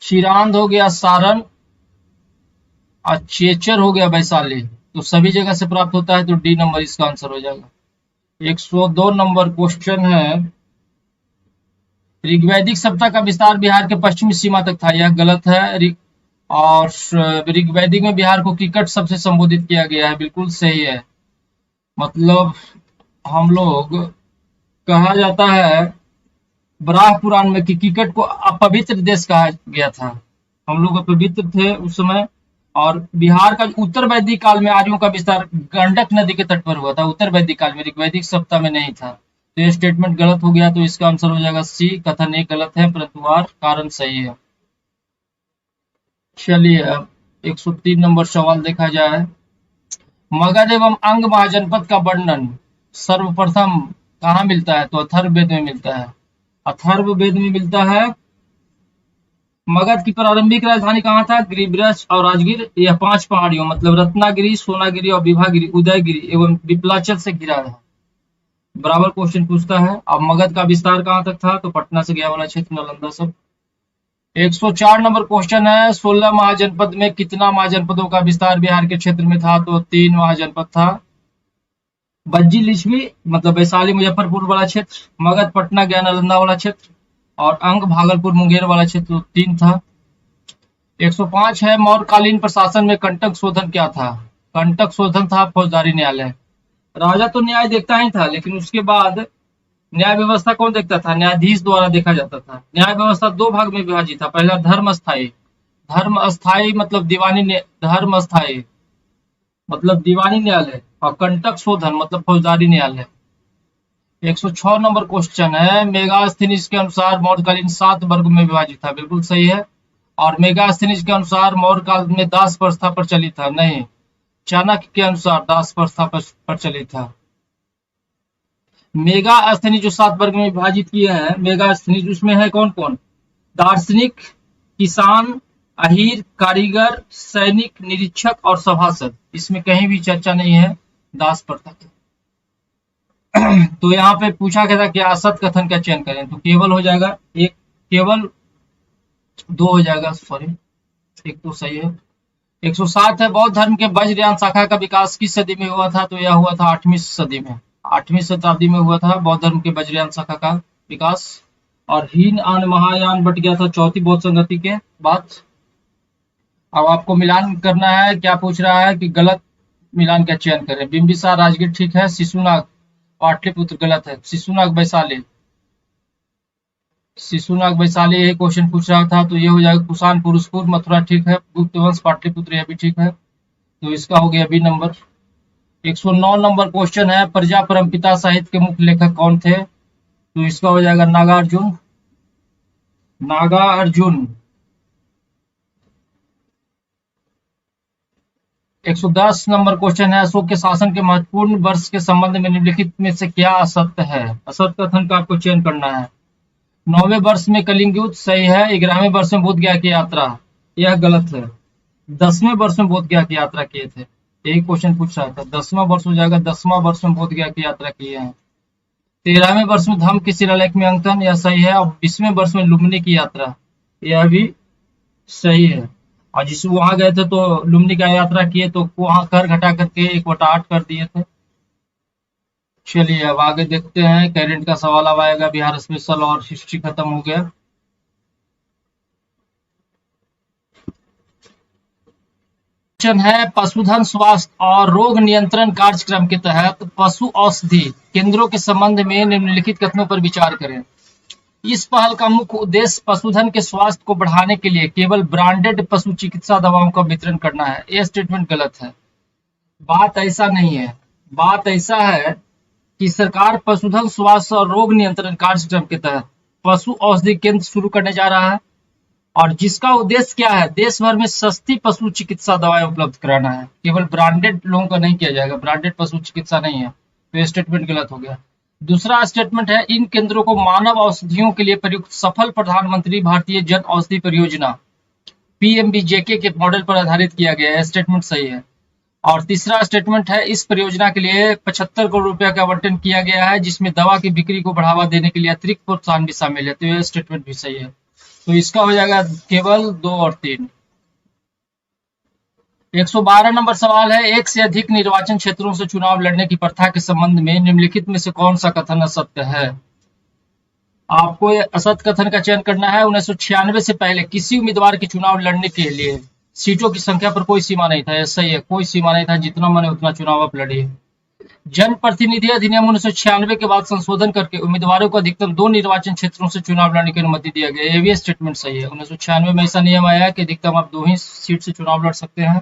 चिरांद हो गया सारण, और चेचर हो गया वैशाली। तो सभी जगह से प्राप्त होता है, तो डी नंबर इसका आंसर हो जाएगा। 102 नंबर क्वेश्चन है, ऋग्वैदिक सभ्यता का विस्तार बिहार के पश्चिमी सीमा तक था। यह गलत है। और ऋग्वैदिक में बिहार को किकट शब्द से संबोधित किया गया है, बिल्कुल सही है। मतलब हम लोग, कहा जाता है बराह पुराण में कि किकट को अपवित्र देश कहा गया था। हम लोग अपवित्र थे उस समय। और बिहार का उत्तर वैदिक काल में आर्यों का विस्तार गंडक नदी के तट पर हुआ था, उत्तर वैदिक काल में, ऋग्वैदिक सभ्यता में नहीं था। तो ये स्टेटमेंट गलत हो गया, तो इसका आंसर हो जाएगा सी। कथन एक गलत है, परंतु आर कारण सही है। चलिए अब 103 नंबर सवाल देखा जाए। मगध एवं अंग महाजनपद का वर्णन सर्वप्रथम कहाँ मिलता है? तो अथर्ववेद में मिलता है। अथर्ववेद में मिलता है। मगध की प्रारंभिक राजधानी कहाँ था? गिरिब्रज और राजगीर। यह 5 पहाड़ियों मतलब रत्नागिरी, सोनागिरी और विभागिरी, उदयगिरी एवं विप्लाचल से घिरा है। बराबर क्वेश्चन पूछता है। अब मगध का विस्तार कहाँ तक था? तो पटना से गया वाला क्षेत्र, नालंदा सब। 104 नंबर क्वेश्चन है, 16 महाजनपद में कितना महाजनपदों का विस्तार बिहार के क्षेत्र में था? तो 3 महाजनपद था। बज्जी लिच्छवी मतलब वैशाली मुजफ्फरपुर वाला क्षेत्र, मगध पटना गया नालंदा वाला क्षेत्र, और अंग भागलपुर मुंगेर वाला क्षेत्र, 3 था। 105 है, मौर्यकालीन प्रशासन में कंटक शोधन क्या था? कंटक शोधन था फौजदारी न्यायालय। राजा तो न्याय देखता ही था, लेकिन उसके बाद न्याय व्यवस्था कौन देखता था? न्यायाधीश द्वारा देखा जाता था। न्याय व्यवस्था 2 भाग में विभाजित था। पहला धर्म अस्थायी मतलब दीवानी न्यायालय, और कंटक शोधन मतलब फौजदारी न्यायालय। 106 नंबर क्वेश्चन है, मेगास्थनीज के अनुसार मौर्यकालीन 7 वर्ग में विभाजित था। बिल्कुल सही है। और मेगास्थनीज के अनुसार मौर्य काल में दास प्रथा प्रचलित था। नहीं, चाणक्य के अनुसार दास प्रथा प्रचलित था। मेगा अस्थनी जो 7 वर्ग में विभाजित किए हैं, मेगा अस्थनी उसमें है कौन कौन? दार्शनिक, किसान, अहीर, कारीगर, सैनिक, निरीक्षक और सभासद। इसमें कहीं भी चर्चा नहीं है दास प्रथा की। तो यहाँ पे पूछा गया था कि असत कथन का चयन करें, तो केवल हो जाएगा एक, केवल 2 हो जाएगा, सॉरी, एक तो सही है। 107 है, बौद्ध धर्म के वज्रयान शाखा का विकास किस सदी में हुआ था? तो यह हुआ था 8वीं सदी में, 8वीं शताब्दी में हुआ था बौद्ध धर्म के वज्रयान शाखा का विकास। और हीनयान महायान बट गया था चौथी बौद्ध संगति के बाद। अब आपको मिलान करना है। क्या पूछ रहा है कि गलत मिलान का चयन करें। बिंबिसार राजगीर ठीक है, शिशुनाग पाटलिपुत्र गलत है, शिशुनाग वैशाली यही क्वेश्चन पूछ रहा था, तो ये हो जाएगा कुषाण पुरुषपुर मथुरा ठीक है, गुप्त वंश पाटलिपुत्र यह भी ठीक है, तो इसका हो गया बी नंबर। 109 नंबर क्वेश्चन है, प्रजा परमपिता साहित्य के मुख्य लेखक कौन थे? तो इसका हो जाएगा नागार्जुन। 110 नंबर क्वेश्चन है, अशोक के शासन के महत्वपूर्ण वर्ष के संबंध में निम्नलिखित में से क्या असत्य है? असत्य कथन का आपको चयन करना है। 9वें वर्ष में कलिंग युद्ध सही है। 11वें वर्ष में बोध गया की यात्रा, यह गलत है। 10वें वर्ष में बोध गया की यात्रा किए थे, यही क्वेश्चन पूछ रहा था। 10वां वर्ष हो जाएगा, 10वां वर्ष में बोध गया की यात्रा किए हैं। 13वें वर्ष में धम्म की शिलालेख में अंकन, यह सही है। और 20वें वर्ष में लुम्बिनी की यात्रा, यह भी सही है। और जिस वहां गए थे तो लुम्बिनी का यात्रा किए, तो वहां कर घटा करके 1/8 कर दिए थे। चलिए अब आगे देखते हैं, करेंट का सवाल अब आएगा। बिहार स्पेशल और हिस्ट्री खत्म हो गया। क्वेश्चन है, पशुधन स्वास्थ्य और रोग नियंत्रण कार्यक्रम के तहत पशु औषधि केंद्रों के संबंध में निम्नलिखित कथनों पर विचार करें। इस पहल का मुख्य उद्देश्य पशुधन के स्वास्थ्य को बढ़ाने के लिए केवल ब्रांडेड पशु चिकित्सा दवाओं का वितरण करना है। यह स्टेटमेंट गलत है। बात ऐसा नहीं है। बात ऐसा है कि सरकार पशुधन स्वास्थ्य और रोग नियंत्रण कार्यक्रम के तहत पशु औषधि केंद्र शुरू करने जा रहा है। और जिसका उद्देश्य क्या है, देश भर में सस्ती पशु चिकित्सा दवाएं उपलब्ध कराना है। केवल ब्रांडेड लोगों का नहीं किया जाएगा, ब्रांडेड पशु चिकित्सा नहीं है, तो ये स्टेटमेंट गलत हो गया। दूसरा स्टेटमेंट है, इन केंद्रों को मानव औषधियों के लिए प्रयुक्त सफल प्रधानमंत्री भारतीय जन औषधि परियोजना पीएमबीजेके के मॉडल पर आधारित किया गया है। स्टेटमेंट सही है। और तीसरा स्टेटमेंट है, इस परियोजना के लिए 75 करोड़ रुपया का आवंटन किया गया है, जिसमें दवा की बिक्री को बढ़ावा देने के लिए अतिरिक्त प्रोत्साहन भी शामिल है। तो यह स्टेटमेंट भी सही है। तो इसका हो जाएगा केवल 2 और 3। 112 नंबर सवाल है, एक से अधिक निर्वाचन क्षेत्रों से चुनाव लड़ने की प्रथा के संबंध में निम्नलिखित में से कौन सा कथन असत्य है। आपको असत्य कथन का चयन करना है। 1996 से पहले किसी उम्मीदवार के चुनाव लड़ने के लिए सीटों की संख्या पर कोई सीमा नहीं था। ऐसा ही है, कोई सीमा नहीं था, जितना मन है उतना चुनाव आप लड़िए। जन प्रतिनिधि अधिनियम 1996 के बाद संशोधन करके उम्मीदवारों को अधिकतम 2 निर्वाचन क्षेत्रों से चुनाव लड़ने की अनुमति दिया गया। ये भी स्टेटमेंट सही है। 1996 में ऐसा नियम आया है कि अधिकतम आप 2 ही सीट से चुनाव लड़ सकते हैं,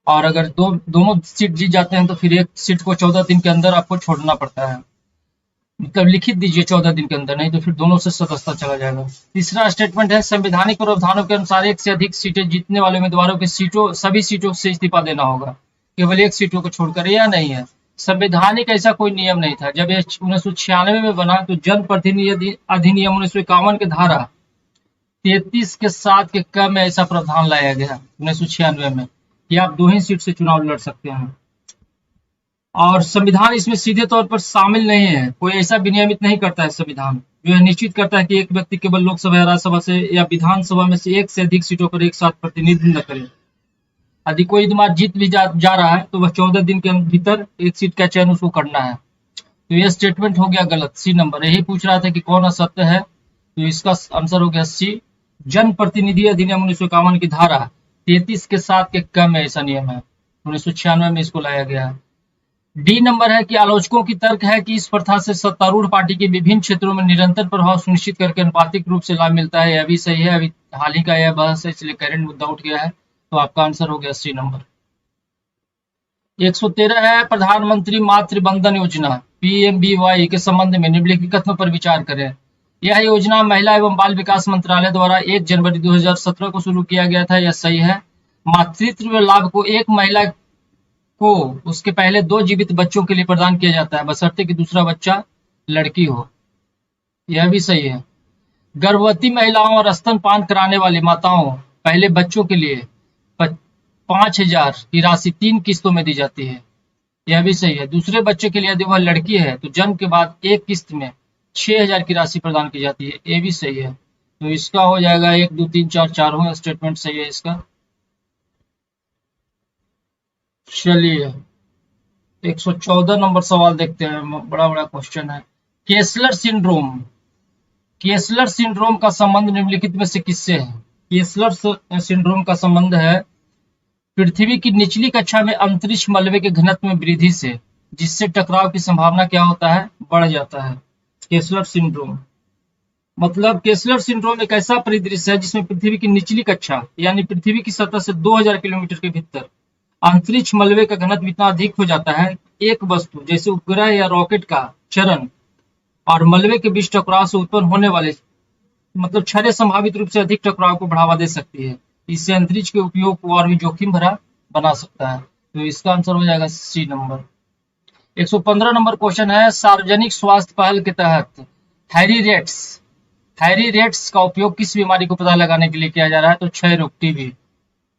और अगर दोनों सीट जीत जाते हैं तो फिर एक सीट को 14 दिन के अंदर आपको छोड़ना पड़ता है। मतलब लिखित दीजिए 14 दिन के अंदर, नहीं तो फिर दोनों से सदस्यता चला जाएगा। तीसरा स्टेटमेंट है, संवैधानिक प्रावधानों के अनुसार एक से अधिक सीटें जीतने वाले उम्मीदवारों के सभी सीटों से इस्तीफा देना होगा, केवल एक सीटों को छोड़कर। या नहीं है, संवैधानिक ऐसा कोई नियम नहीं था। जब ये 1996 में बना तो जन प्रतिनिधि अधिनियम 1951 के धारा 33 के 7 के क में ऐसा प्रावधान लाया गया 1996 में कि आप 2 ही सीट से चुनाव लड़ सकते हैं। और संविधान इसमें सीधे तौर पर शामिल नहीं है, कोई ऐसा विनियमित नहीं करता है संविधान जो है निश्चित करता है कि एक व्यक्ति केवल लोकसभा या राज्यसभा से या विधानसभा में से एक से अधिक सीटों पर एक साथ प्रतिनिधित्व न करे। यदि कोई उम्मीदवार जीत भी जा रहा है तो वह 14 दिन के भीतर एक सीट का चयन उसको करना है। तो यह स्टेटमेंट हो गया गलत, सी नंबर। यही पूछ रहा था कि कौन असत्य है, तो इसका आंसर हो गया सी। जन प्रतिनिधि अधिनियम 1951 की धारा 33 के 7 के क में ऐसा नियम है, 1996 में इसको लाया गया है। डी नंबर है कि आलोचकों की तर्क है कि इस प्रथा से सत्तारूढ़ पार्टी के विभिन्न क्षेत्रों में निरंतर प्रभाव सुनिश्चित करके अनुपातिक रूप से लाभ मिलता है। यह भी सही है, अभी हाल ही का यह बहस है, इसलिए करंट मुद्दा उठ गया है, तो आपका आंसर हो गया सी नंबर। 113 है, प्रधानमंत्री मातृ बंधन योजना पीएमबीवाई के संबंध में निम्नलिखित कथनों पर विचार करें। यह योजना महिला एवं बाल विकास मंत्रालय द्वारा 1 जनवरी 2017 को शुरू किया गया था। यह सही है। मातृत्व लाभ को एक महिला को उसके पहले 2 जीवित बच्चों के लिए प्रदान किया जाता है, बशर्ते कि दूसरा बच्चा लड़की हो। यह भी सही है। गर्भवती महिलाओं और स्तनपान कराने वाली माताओं पहले बच्चों के लिए 5,000 की राशि 3 किस्तों में दी जाती है। यह भी सही है। दूसरे बच्चे के लिए यदि वह लड़की है तो जन्म के बाद एक किस्त में 6,000 की राशि प्रदान की जाती है। ये भी सही है। तो इसका हो जाएगा 1, 2, 3, 4 चारों स्टेटमेंट सही है इसका। चलिए 114 नंबर सवाल देखते हैं, बड़ा क्वेश्चन है। केसलर सिंड्रोम का संबंध निम्नलिखित में से किससे है। केसलर सिंड्रोम का संबंध है पृथ्वी की निचली कक्षा में अंतरिक्ष मलबे के घनत्व में वृद्धि से, जिससे टकराव की संभावना क्या होता है, बढ़ जाता है। केसलर सिंड्रोम मतलब केसलर सिंड्रोम एक ऐसा परिदृश्य है जिसमें पृथ्वी की निचली कक्षा यानी पृथ्वी की सतह से 2000 किलोमीटर के भीतर अंतरिक्ष मलबे का घनत्व इतना अधिक हो जाता है, एक वस्तु जैसे उपग्रह या रॉकेट का चरण और मलबे के बीच टकराव से उत्पन्न होने वाले मतलब क्षय संभावित रूप से अधिक टकराव को बढ़ावा दे सकती है। इससे अंतरिक्ष के उपयोग को और भी जोखिम भरा बना सकता है। तो इसका आंसर हो जाएगा सी नंबर। 115 नंबर क्वेश्चन है, सार्वजनिक स्वास्थ्य पहल के तहत थायराइड्स का उपयोग किस बीमारी को पता लगाने के लिए किया जा रहा है, तो क्षय रोग टीबी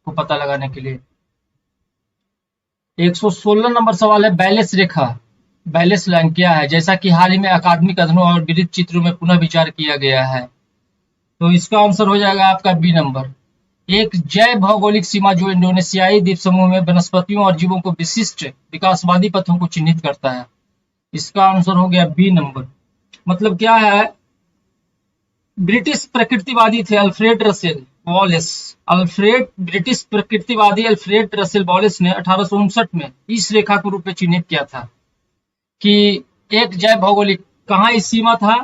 को पता लगाने के लिए। 116 नंबर सवाल है, बैलेंस लाइन क्या है, जैसा कि हाल ही में अकादमिक अध्ययनों और वृत्त चित्रों में पुनः विचार किया गया है। तो इसका आंसर हो जाएगा आपका बी नंबर। एक जैव भौगोलिक सीमा जो इंडोनेशियाई द्वीप समूह में वनस्पतियों और जीवों को विशिष्ट विकासवादी पथों को चिन्हित करता है। इसका आंसर हो गया बी नंबर। मतलब क्या है, ब्रिटिश प्रकृतिवादी थे अल्फ्रेड रसेल वॉलेस ने 1859 में इस रेखा के रूप में चिन्हित किया था कि एक जैव भौगोलिक कहाँ इस सीमा था,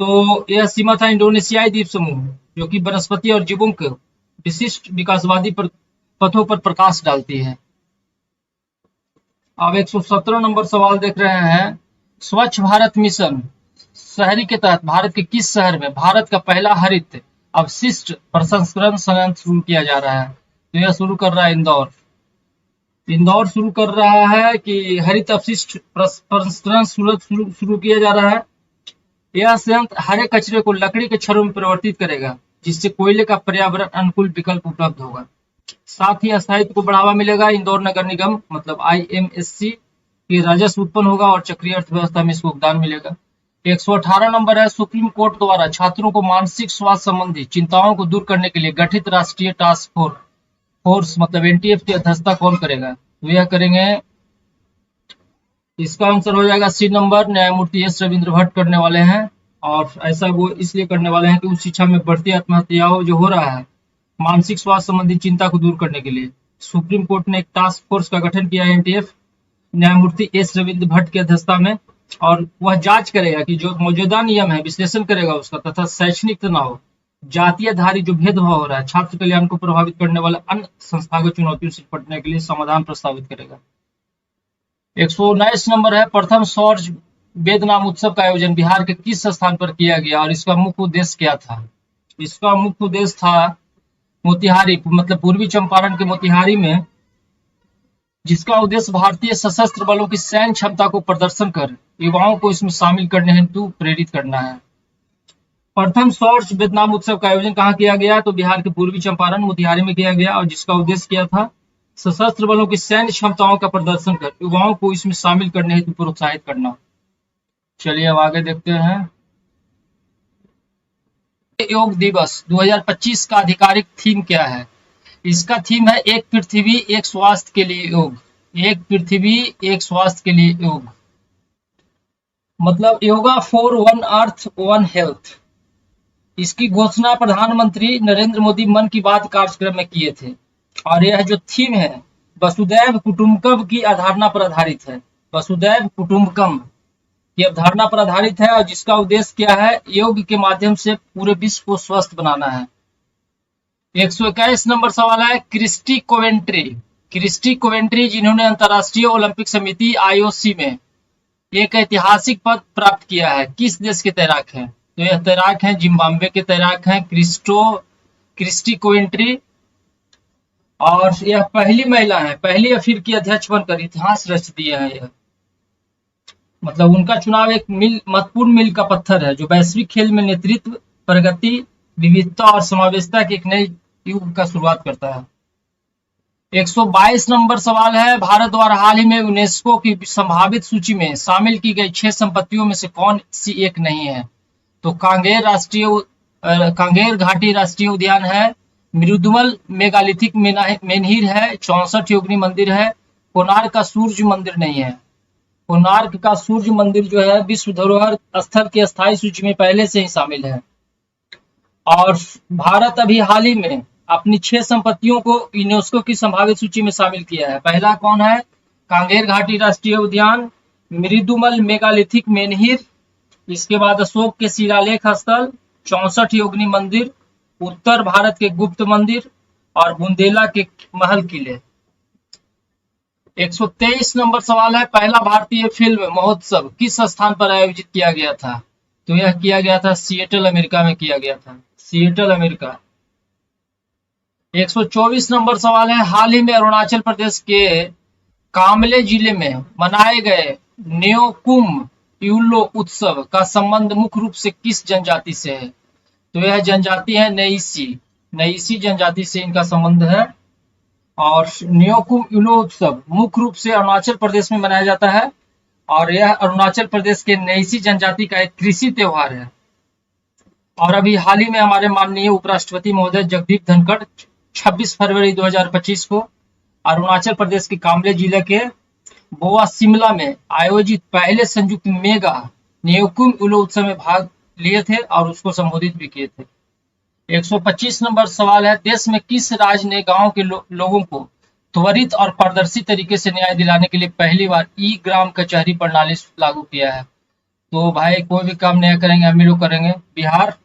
तो यह सीमा था इंडोनेशियाई द्वीप समूह जो कि वनस्पति और जीवों के विशिष्ट विकासवादी पथों पर प्रकाश डालती है। अब 117 नंबर सवाल देख रहे हैं, स्वच्छ भारत मिशन शहरी के तहत भारत के किस शहर में भारत का पहला हरित अपशिष्ट प्रसंस्करण संयंत्र शुरू किया जा रहा है। तो यह शुरू कर रहा है इंदौर। इंदौर शुरू कर रहा है कि हरित अपशिष्ट प्रसंस्करण शुरू किया जा रहा है। यह संयंत्र हरे कचरे को लकड़ी के छर्रों में परिवर्तित करेगा, जिससे कोयले का पर्यावरण अनुकूल विकल्प उपलब्ध होगा। साथ ही स्थायित्व को बढ़ावा मिलेगा। इंदौर नगर निगम मतलब IMSC की राजस्व उत्पन्न होगा और चक्रीय अर्थव्यवस्था में इसको योगदान मिलेगा। 118 नंबर है, सुप्रीम कोर्ट द्वारा छात्रों को मानसिक स्वास्थ्य संबंधी चिंताओं को दूर करने के लिए गठित राष्ट्रीय टास्क फोर्स मतलब NTF की अध्यक्षता कौन करेगा? तो यह करेंगे, इसका आंसर हो जाएगा सी नंबर, न्यायमूर्ति S रविंद्र भट्ट करने वाले हैं। और ऐसा वो इसलिए करने वाले हैं कि उच्च शिक्षा में बढ़ती आत्महत्याओं जो हो रहा है मानसिक स्वास्थ्य संबंधी चिंता को दूर करने के लिए सुप्रीम कोर्ट ने एक टास्क फोर्स का गठन किया है NTF न्यायमूर्ति S रविंद्र भट्ट की अध्यक्षता में, और वह जांच करेगा कि जो मौजूदा नियम है विश्लेषण करेगा उसका, तथा शैक्षणिक तनाव, जातीयधारी जो भेदभाव हो रहा है, छात्र कल्याण को प्रभावित करने वाले अन्य संस्थागत चुनौतियों से निपटने के लिए समाधान प्रस्तावित करेगा। 119 नंबर है, प्रथम सौर वेद नाम उत्सव का आयोजन बिहार के किस स्थान पर किया गया और इसका मुख्य उद्देश्य क्या था? इसका मुख्य उद्देश्य था मोतिहारी मतलब पूर्वी चंपारण के मोतिहारी में, जिसका उद्देश्य भारतीय सशस्त्र बलों की सैन्य क्षमता को प्रदर्शन कर युवाओं को इसमें शामिल करने हेतु प्रेरित करना है। प्रथम सौर वेदनाम उत्सव का आयोजन कहाँ किया गया? तो बिहार के पूर्वी चंपारण मोतिहारी में किया गया, और जिसका उद्देश्य क्या था? सशस्त्र बलों की सैन्य क्षमताओं का प्रदर्शन कर युवाओं को इसमें शामिल करने हेतु प्रोत्साहित करना। चलिए अब आगे देखते हैं। योग दिवस 2025 का आधिकारिक थीम क्या है? इसका थीम है एक पृथ्वी एक स्वास्थ्य के लिए योग। एक पृथ्वी एक स्वास्थ्य के लिए योग मतलब yoga for one earth one health. इसकी घोषणा प्रधानमंत्री नरेंद्र मोदी मन की बात कार्यक्रम में किए थे, और यह जो थीम है वसुदैव कुटुंबकम की अवधारणा पर आधारित है। वसुदैव कुटुंबकम की अवधारणा पर आधारित है, और जिसका उद्देश्य क्या है? योग के माध्यम से पूरे विश्व को स्वस्थ बनाना है। 121 नंबर सवाल है, क्रिस्टी कोवेंट्री जिन्होंने अंतर्राष्ट्रीय ओलंपिक समिति IOC में एक ऐतिहासिक पद प्राप्त किया है, किस देश के तैराक हैं? तो यह तैराक हैं जिम्बाब्वे के तैराक हैं क्रिस्टी कोवेंट्री, और यह पहली महिला है, पहली अफ्रीकी अध्यक्ष बनकर इतिहास रच दिया है। यह मतलब उनका चुनाव एक महत्वपूर्ण मील का पत्थर है, जो वैश्विक खेल में नेतृत्व, प्रगति, विविधता और समावेशिता के एक नए युग का शुरुआत करता है। 122 नंबर सवाल है, भारत द्वारा हाल ही में यूनेस्को की संभावित सूची में शामिल की गई 6 संपत्तियों में से कौन सी एक नहीं है? तो कांगेर घाटी राष्ट्रीय उद्यान है, मृदुमल मेगालिथिक मेनहिर है, 64 योगिनी मंदिर है, कोणार्क का सूर्य मंदिर नहीं है। कोणार्क का सूर्य मंदिर जो है विश्व धरोहर स्थल की अस्थायी सूची में पहले से ही शामिल है। और भारत अभी हाल ही में अपनी 6 संपत्तियों को यूनेस्को की संभावित सूची में शामिल किया है। पहला कौन है? कांगेर घाटी राष्ट्रीय उद्यान, मृदुमल मेगालिथिक मेनहिर, इसके बाद अशोक के शिलालेख स्थल, 64 योगिनी मंदिर, उत्तर भारत के गुप्त मंदिर और बुंदेला के महल किले। 123 नंबर सवाल है, पहला भारतीय फिल्म महोत्सव किस स्थान पर आयोजित किया गया था? तो यह किया गया था सिएटल अमेरिका में किया गया था, सिएटल अमेरिका। 124 नंबर सवाल है, हाल ही में अरुणाचल प्रदेश के कामले जिले में मनाए गए न्योकुम यूलो उत्सव का संबंध मुख्य रूप से किस जनजाति से है? तो यह जनजाति है नईसी जनजाति से इनका संबंध है। और न्योकुम यूलो उत्सव मुख्य रूप से अरुणाचल प्रदेश में मनाया जाता है, और यह अरुणाचल प्रदेश के नईसी जनजाति का एक कृषि त्योहार है। और अभी हाल ही में हमारे माननीय उपराष्ट्रपति महोदय जगदीप धनखड़ 26 फरवरी 2025 को अरुणाचल प्रदेश के कामले जिले के बोआ शिमला में आयोजित पहले संयुक्त मेगा न्योकुम यूलो उत्सव में भाग लिए थे और उसको संबोधित भी किए थे। 125 नंबर सवाल है, देश में किस राज्य ने गांव के लोगों को त्वरित और पारदर्शी तरीके से न्याय दिलाने के लिए पहली बार ई-ग्राम कचहरी प्रणाली लागू किया है? तो भाई कोई भी काम नया करेंगे हम लोग करेंगे, बिहार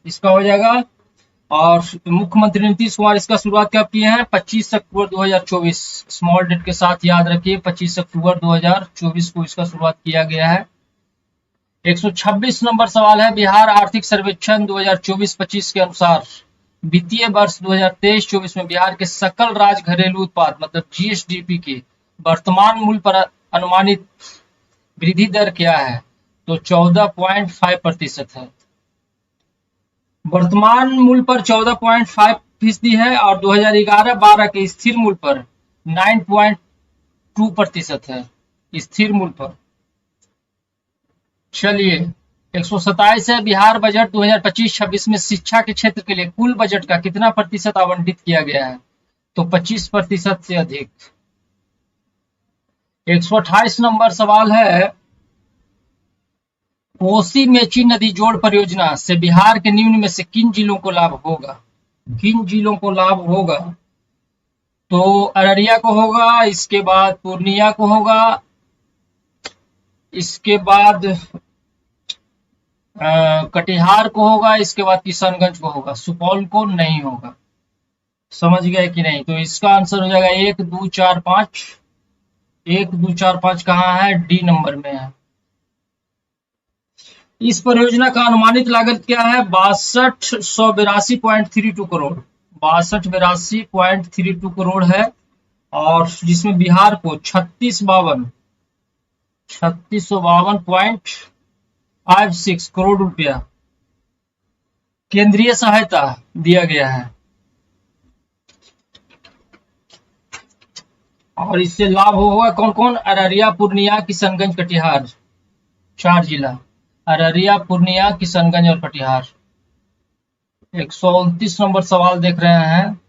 इसका हो जाएगा। और मुख्यमंत्री नीतीश कुमार इसका शुरुआत कब किए हैं? 25 अक्टूबर 2024, स्मॉल डेट के साथ याद रखिए, 25 अक्टूबर 2024 को इसका शुरुआत किया गया है। 126 नंबर सवाल है, बिहार आर्थिक सर्वेक्षण 2024-25 के अनुसार वित्तीय वर्ष 2023-24 में बिहार के सकल राज घरेलू उत्पाद मतलब जीएसडीपी की वर्तमान मूल्य पर अनुमानित वृद्धि दर क्या है? तो 14.5% है। वर्तमान मूल्य पर 14.5% है और 2011-12 के स्थिर मूल्य पर 9.2% है, स्थिर मूल्य पर। चलिए 127 है, बिहार बजट 2025-26 में शिक्षा के क्षेत्र के लिए कुल बजट का कितना प्रतिशत आवंटित किया गया है? तो 25% से अधिक। 128 नंबर सवाल है, कोसी मेची नदी जोड़ परियोजना से बिहार के निम्न में से किन जिलों को लाभ होगा? किन जिलों को लाभ होगा? तो अररिया को होगा, इसके बाद पूर्णिया को होगा, इसके बाद कटिहार को होगा, इसके बाद किशनगंज को होगा, सुपौल को नहीं होगा। समझ गए कि नहीं? तो इसका आंसर हो जाएगा 1 2 4 5। 1 2 4 5 कहाँ है? डी नंबर में है। इस परियोजना का अनुमानित लागत क्या है? 6282.32 करोड़, 6282.32 करोड़ है, और जिसमें बिहार को 3652.56 करोड़ रुपया केंद्रीय सहायता दिया गया है, और इससे लाभ होगा कौन कौन? अररिया, पूर्णिया, किशनगंज, कटिहार, 4 जिला, अररिया, पूर्णिया, किशनगंज और कटिहार। 129 नंबर सवाल देख रहे हैं,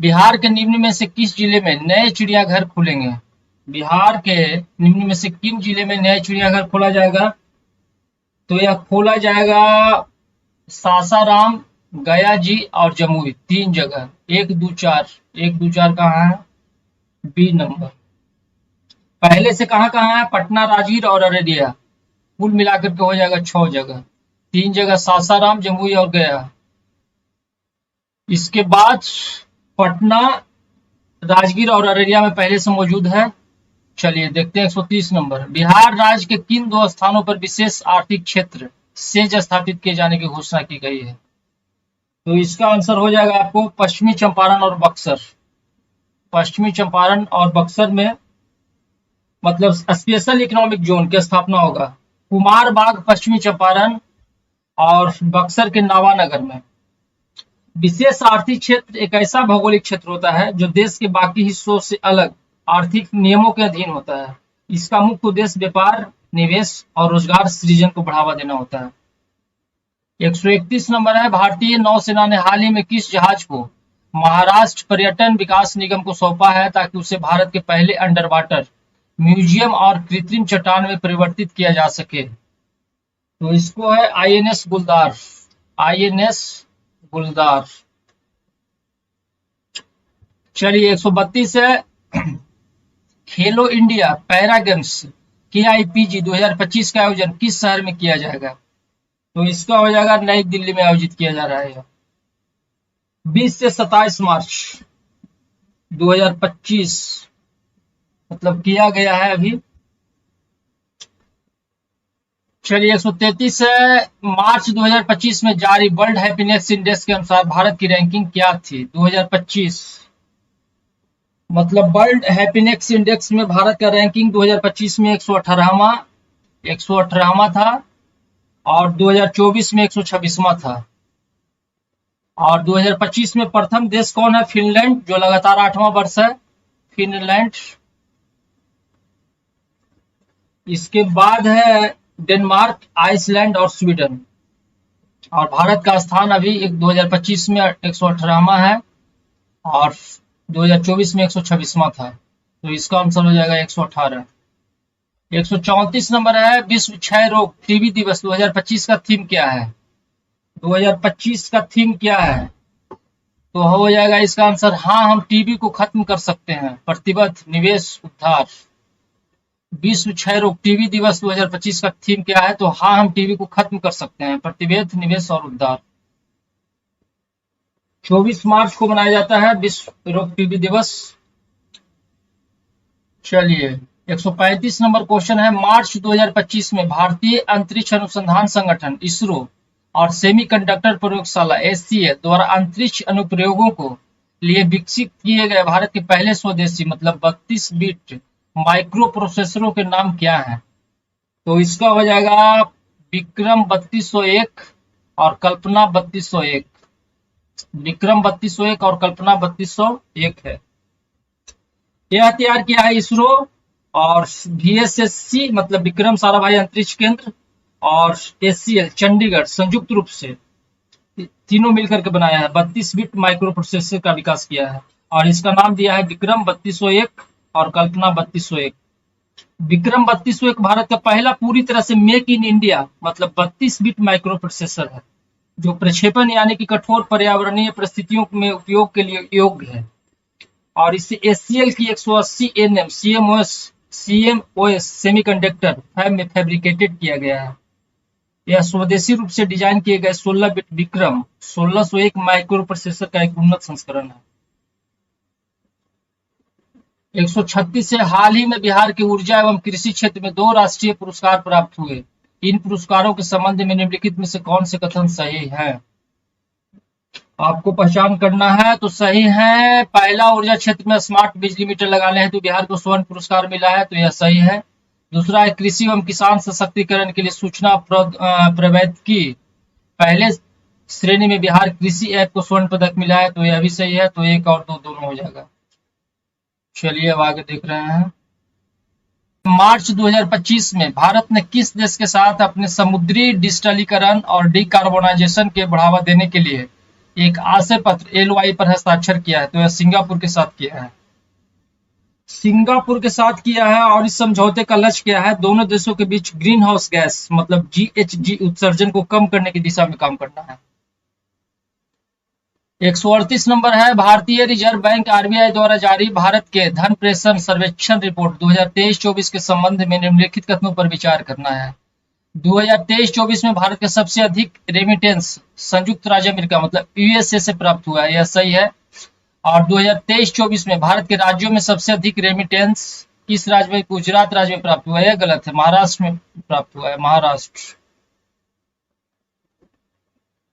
बिहार के निम्न में से किस जिले में नए चिड़ियाघर खुलेंगे? बिहार के निम्न में से किन जिले में नए चिड़ियाघर खोला जाएगा? तो यह खोला जाएगा सासाराम, गया जी और जमुई, 3 जगह। 1 2 4, 1 2 4 कहाँ है? B number. पहले से कहाँ है? पटना, राजगीर और अररिया, कुल मिलाकर के हो जाएगा 6 जगह। 3 जगह सासाराम, जमुई और गया। इसके बाद पटना, राजगीर और अररिया में पहले से मौजूद है। चलिए देखते हैं 130 नंबर, बिहार राज्य के किन 2 स्थानों पर विशेष आर्थिक क्षेत्र सेज स्थापित किए जाने की घोषणा की गई है? तो इसका आंसर हो जाएगा आपको पश्चिमी चंपारण और बक्सर। पश्चिमी चंपारण और बक्सर में मतलब स्पेशल इकोनॉमिक जोन की स्थापना होगा, कुमार बाग पश्चिमी चंपारण और बक्सर के नावानगर में। विशेष आर्थिक क्षेत्र एक ऐसा भौगोलिक क्षेत्र होता है जो देश के बाकी हिस्सों से अलग आर्थिक नियमों के अधीन होता है। इसका मुख्य उद्देश्य व्यापार, निवेश और रोजगार सृजन को बढ़ावा देना होता है। 131 नंबर है, भारतीय नौसेना ने हाल ही में किस जहाज को महाराष्ट्र पर्यटन विकास निगम को सौंपा है ताकि उसे भारत के पहले अंडर वाटर म्यूजियम और कृत्रिम चट्टान में परिवर्तित किया जा सके? तो इसको है आईएनएस गुलदार, आईएनएस गुलदार। चलिए 132 है, खेलो इंडिया पैरा गेम्स KIPG 2025 का आयोजन किस शहर में किया जाएगा? तो इसका हो जाएगा नई दिल्ली में आयोजित किया जा रहा है। 20 से 27 मार्च 2025 मतलब किया गया है अभी। चलिए 133 है, मार्च 2025 में जारी वर्ल्ड हैप्पीनेस इंडेक्स के अनुसार भारत की रैंकिंग क्या थी? 2025 मतलब वर्ल्ड हैप्पीनेस इंडेक्स में भारत का रैंकिंग 2025 में 118वां था और 2024 में 126वां था। और 2025 में प्रथम देश कौन है? फिनलैंड, जो लगातार 8वां वर्ष है, फिनलैंड। इसके बाद है डेनमार्क, आइसलैंड और स्वीडन। और भारत का स्थान अभी 2025 में 118वां है और 2024 में 126वां था, तो इसका आंसर हो जाएगा 118। 134 नंबर है, विश्व क्षय रोग टीबी दिवस 2025 का थीम क्या है? 2025 का थीम क्या है? तो हो जाएगा इसका आंसर हाँ हम टीबी को खत्म कर सकते हैं, प्रतिबद्ध, निवेश, उद्धार। विश्व क्षय रोग टीबी दिवस 2025 का थीम क्या है? तो हाँ हम टीबी को खत्म कर सकते हैं, प्रतिबद्ध, निवेश और उद्धार। 24 मार्च को मनाया जाता है विश्व रोग टीबी दिवस। चलिए 135 नंबर क्वेश्चन है, मार्च 2025 में भारतीय अंतरिक्ष अनुसंधान संगठन इसरो और सेमीकंडक्टर प्रयोगशाला एससीएल द्वारा अंतरिक्ष अनुप्रयोगों को लिए विकसित किए गए भारत के पहले स्वदेशी मतलब 32 बिट माइक्रो प्रोसेसरों के नाम क्या है? तो इसका हो जाएगा विक्रम 3201 और कल्पना 3201। विक्रम 3201 और कल्पना 3201 है। यह तैयार किया है इसरो और VSSC मतलब विक्रम साराभाई अंतरिक्ष केंद्र और SCL चंडीगढ़ संयुक्त रूप से तीनों मिलकर के बनाया है। 32 बिट माइक्रो प्रोसेसर का विकास किया है और इसका नाम दिया है विक्रम 3201 और कल्पना 3201। विक्रम 3201 भारत का पहला पूरी तरह से मेक इन इंडिया मतलब 32 बिट माइक्रो प्रोसेसर है, जो प्रक्षेपण यानी कि कठोर पर्यावरणीय परिस्थितियों में उपयोग के लिए योग्य है। और इसे SCL की 180 nm CMOS सेमीकंडक्टर फैब में फैब्रिकेटेड किया गया है। यह स्वदेशी रूप से डिजाइन किए गए 16 बिट विक्रम 1601 माइक्रो प्रोसेसर का एक उन्नत संस्करण है। 136 से हाल ही में बिहार के ऊर्जा एवं कृषि क्षेत्र में 2 राष्ट्रीय पुरस्कार प्राप्त हुए। इन पुरस्कारों के संबंध में निम्नलिखित में से कौन से कथन सही है? आपको पहचान करना है तो सही है। पहला, ऊर्जा क्षेत्र में स्मार्ट बिजली मीटर लगाने हेतु बिहार को स्वर्ण पुरस्कार मिला है, तो यह सही है। दूसरा है, कृषि एवं किसान सशक्तिकरण के लिए सूचना प्रौद्योगिकी पहले श्रेणी में बिहार कृषि ऐप को स्वर्ण पदक मिला है, तो यह भी सही है। तो 1 और 2 दोनों हो जाएगा। चलिए अब आगे देख रहे हैं। मार्च 2025 में भारत ने किस देश के साथ अपने समुद्री डिजिटलीकरण और डिकार्बोनाइजेशन के बढ़ावा देने के लिए एक आशय पत्र LOI पर हस्ताक्षर किया है? तो यह सिंगापुर के साथ किया है। सिंगापुर के साथ किया है और इस समझौते का लक्ष्य क्या है? दोनों देशों के बीच ग्रीन हाउस गैस मतलब GHG उत्सर्जन को कम करने की दिशा में काम करना है। 138 नंबर है, भारतीय रिजर्व बैंक RBI द्वारा जारी भारत के धन प्रेषण सर्वेक्षण रिपोर्ट 2023-24 के संबंध में निम्नलिखित कथनों पर विचार करना है। 2023-24 में भारत के सबसे अधिक रेमिटेंस संयुक्त राज्य अमेरिका मतलब USA से प्राप्त हुआ है, यह सही है। और 2023-24 में भारत के राज्यों में सबसे अधिक रेमिटेंस किस राज्य में? गुजरात राज्य में प्राप्त हुआ है, यह गलत है, महाराष्ट्र में प्राप्त हुआ है, महाराष्ट्र।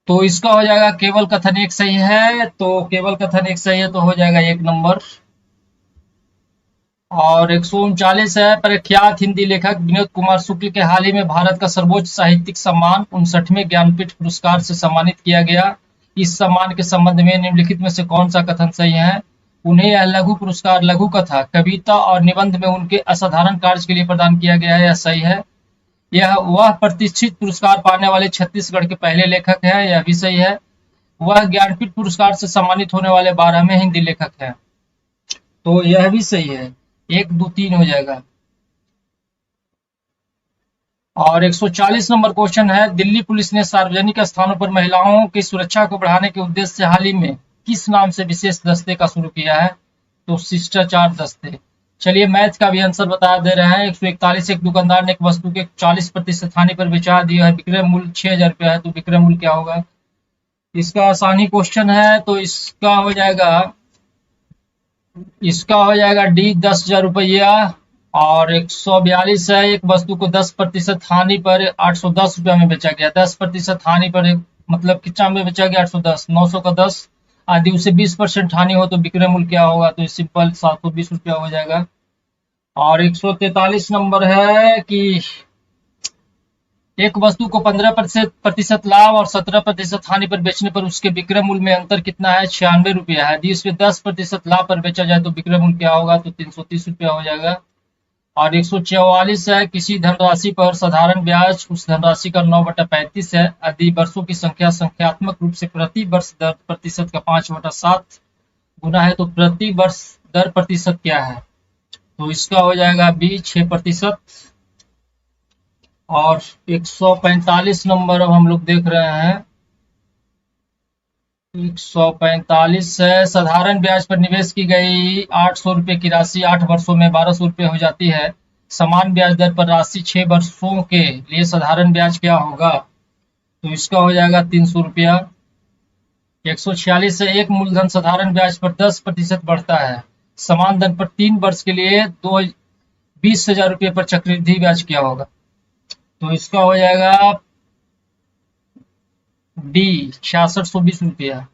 तो इसका हो जाएगा केवल कथन 1 सही है, तो केवल कथन 1 सही है तो हो जाएगा 1 नंबर। और 139 है, प्रख्यात हिंदी लेखक विनोद कुमार शुक्ल के हाल ही में भारत का सर्वोच्च साहित्यिक सम्मान 59वें ज्ञानपीठ पुरस्कार से सम्मानित किया गया। इस सम्मान के संबंध में निम्नलिखित में से कौन सा कथन सही है? उन्हें यह लघु पुरस्कार लघु कथा, कविता और निबंध में उनके असाधारण कार्य के लिए प्रदान किया गया है, यह सही है। यह वह प्रतिष्ठित पुरस्कार पाने वाले छत्तीसगढ़ के पहले लेखक हैं, यह भी सही है। वह ज्ञानपीठ पुरस्कार से सम्मानित होने वाले 12वें हिंदी लेखक हैं, तो यह भी सही है। 1, 2, 3 हो जाएगा। और 140 नंबर क्वेश्चन है, दिल्ली पुलिस ने सार्वजनिक स्थानों पर महिलाओं की सुरक्षा को बढ़ाने के उद्देश्य से हाल ही में किस नाम से विशेष दस्ते का शुरू किया है? तो शिष्टाचार दस्ते। चलिए मैथ का भी आंसर बता दे रहे हैं। 141, एक दुकानदार ने एक वस्तु के 40% हानि पर बेचा दिया है, विक्रय मूल्य 6000 रुपया है, तो विक्रय मूल्य क्या होगा? इसका आसानी क्वेश्चन है, तो इसका हो जाएगा डी 10,000 रुपया। और 142 है, एक वस्तु को 10% हानि पर 810 रुपया में बेचा गया। 10% हानि पर मतलब कितना में बेचा गया? 810, 900 का 10 आदि उसे 20% हानि हो तो विक्रय मूल्य क्या होगा? तो सिंपल 720 रुपया हो जाएगा। और 143 नंबर है कि एक वस्तु को 15% लाभ और 17% हानि पर बेचने पर उसके विक्रय मूल्य में अंतर कितना है? 96 रुपया है। यदि इसमें 10% लाभ पर बेचा जाए तो विक्रय मूल्य क्या होगा? तो 330 रुपया हो जाएगा। और 144 है, किसी धनराशि पर साधारण ब्याज उस धनराशि का 9/35 है यदि वर्षों की संख्या संख्यात्मक रूप से प्रति वर्ष दर प्रतिशत का 5/7 गुना है, तो प्रति वर्ष दर प्रतिशत क्या है? तो इसका हो जाएगा बी 6%। और 145 नंबर अब हम लोग देख रहे हैं। 145 है, साधारण ब्याज पर निवेश की गई 800 रुपये की राशि 8 वर्षों में 1200 रुपये हो जाती है। समान ब्याज दर पर राशि 6 वर्षों के लिए साधारण ब्याज क्या होगा? तो इसका हो जाएगा 300 रुपया। 146 है, एक मूलधन साधारण ब्याज पर 10% बढ़ता है, समान दर पर 3 वर्ष के लिए 20,000 रुपये पर चक्रवृद्धि ब्याज क्या होगा? तो इसका हो जाएगा डी 6620 रुपया।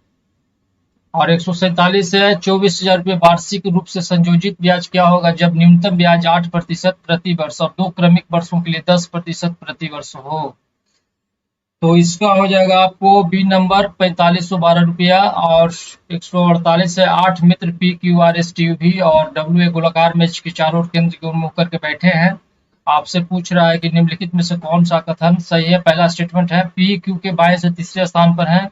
और 147 है 24,000 रुपये वार्षिक रूप से संयोजित ब्याज क्या होगा जब न्यूनतम ब्याज 8% प्रति वर्ष और 2 क्रमिक वर्षों के लिए 10% प्रति वर्ष हो। तो इसका हो जाएगा आपको बी नंबर 4512 रुपया। और 148 है 8 मित्र P Q R S T U भी और डब्ल्यू ए गोलाकार मेज के चारों ओर केंद्र की ओर मुंह करके बैठे हैं। आपसे पूछ रहा है कि निम्नलिखित में से कौन सा कथन सही है। पहला स्टेटमेंट है पी क्यू के बाएं से तीसरे स्थान पर है।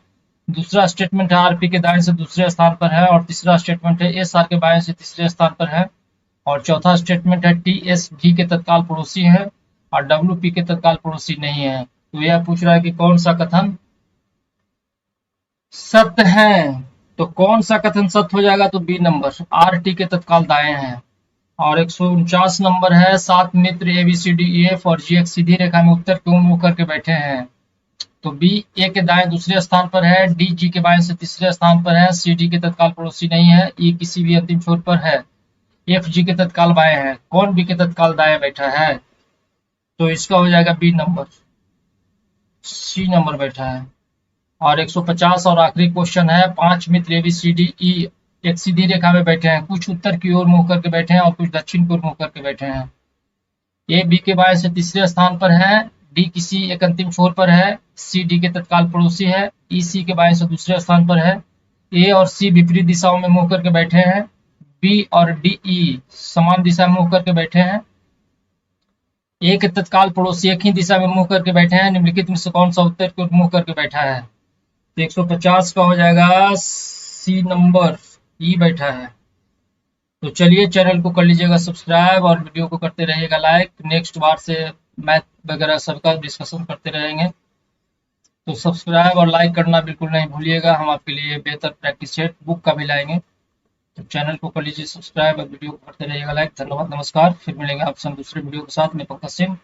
दूसरा स्टेटमेंट है आर पी के दाएं से दूसरे स्थान पर है। और तीसरा स्टेटमेंट है एस आर के बाएं से तीसरे स्थान पर है। और चौथा स्टेटमेंट है टी एस भी के तत्काल पड़ोसी है और डब्ल्यू पी के तत्काल पड़ोसी नहीं है। तो यह पूछ रहा है कि कौन सा कथन सत्य है। तो कौन सा कथन सत्य हो जाएगा? तो बी नंबर आर टी के तत्काल दाएं हैं। और 149 नंबर है 7 मित्र A B C D E F और जी एक सीधी रेखा में उत्तर की ओर मुंह करके बैठे हैं। तो बी ए के दाएं दूसरे स्थान पर है, डी जी के बाएं से तीसरे स्थान पर है, सी डी के तत्काल पड़ोसी नहीं है, ई किसी भी अंतिम छोर पर है, एफ जी के तत्काल बाएं है। कौन बी के तत्काल दाएं बैठा है? तो इसका हो जाएगा बी नंबर, सी नंबर बैठा है। और 150 और आखिरी क्वेश्चन है 5 मित्र ए बी सी डी ई एक सीधी रेखा में बैठे हैं, कुछ उत्तर की ओर मुंह करके बैठे हैं और कुछ दक्षिण की ओर मुंह करके बैठे हैं। ए बी के बाएं से तीसरे स्थान पर है, डी किसी एक अंतिम छोर पर है, सी डी के तत्काल पड़ोसी है, ई सी के बाएं से दूसरे स्थान पर है, ए और सी विपरीत दिशाओं में मुंह करके बैठे हैं, बी और डी ई समान दिशा में मुंह करके बैठे हैं, ए के तत्काल पड़ोसी एक ही दिशा में मुंह करके बैठे हैं। निम्नलिखित में से कौन सा उत्तर की ओर मुंह करके बैठा है? तो 150 का हो जाएगा सी नंबर, ई बैठा है। तो चलिए चैनल को कर लीजिएगा सब्सक्राइब और वीडियो को करते रहिएगा लाइक। नेक्स्ट बार से मैथ वगैरह सबका डिस्कशन करते रहेंगे, तो सब्सक्राइब और लाइक करना बिल्कुल नहीं भूलिएगा। हम आपके लिए बेहतर प्रैक्टिस सेट बुक का भी लाएंगे। तो चैनल को कर लीजिए सब्सक्राइब और वीडियो को करते रहिएगा लाइक। धन्यवाद, नमस्कार। फिर मिलेंगे आपसे हम दूसरे वीडियो के साथ में पंकज सिंह।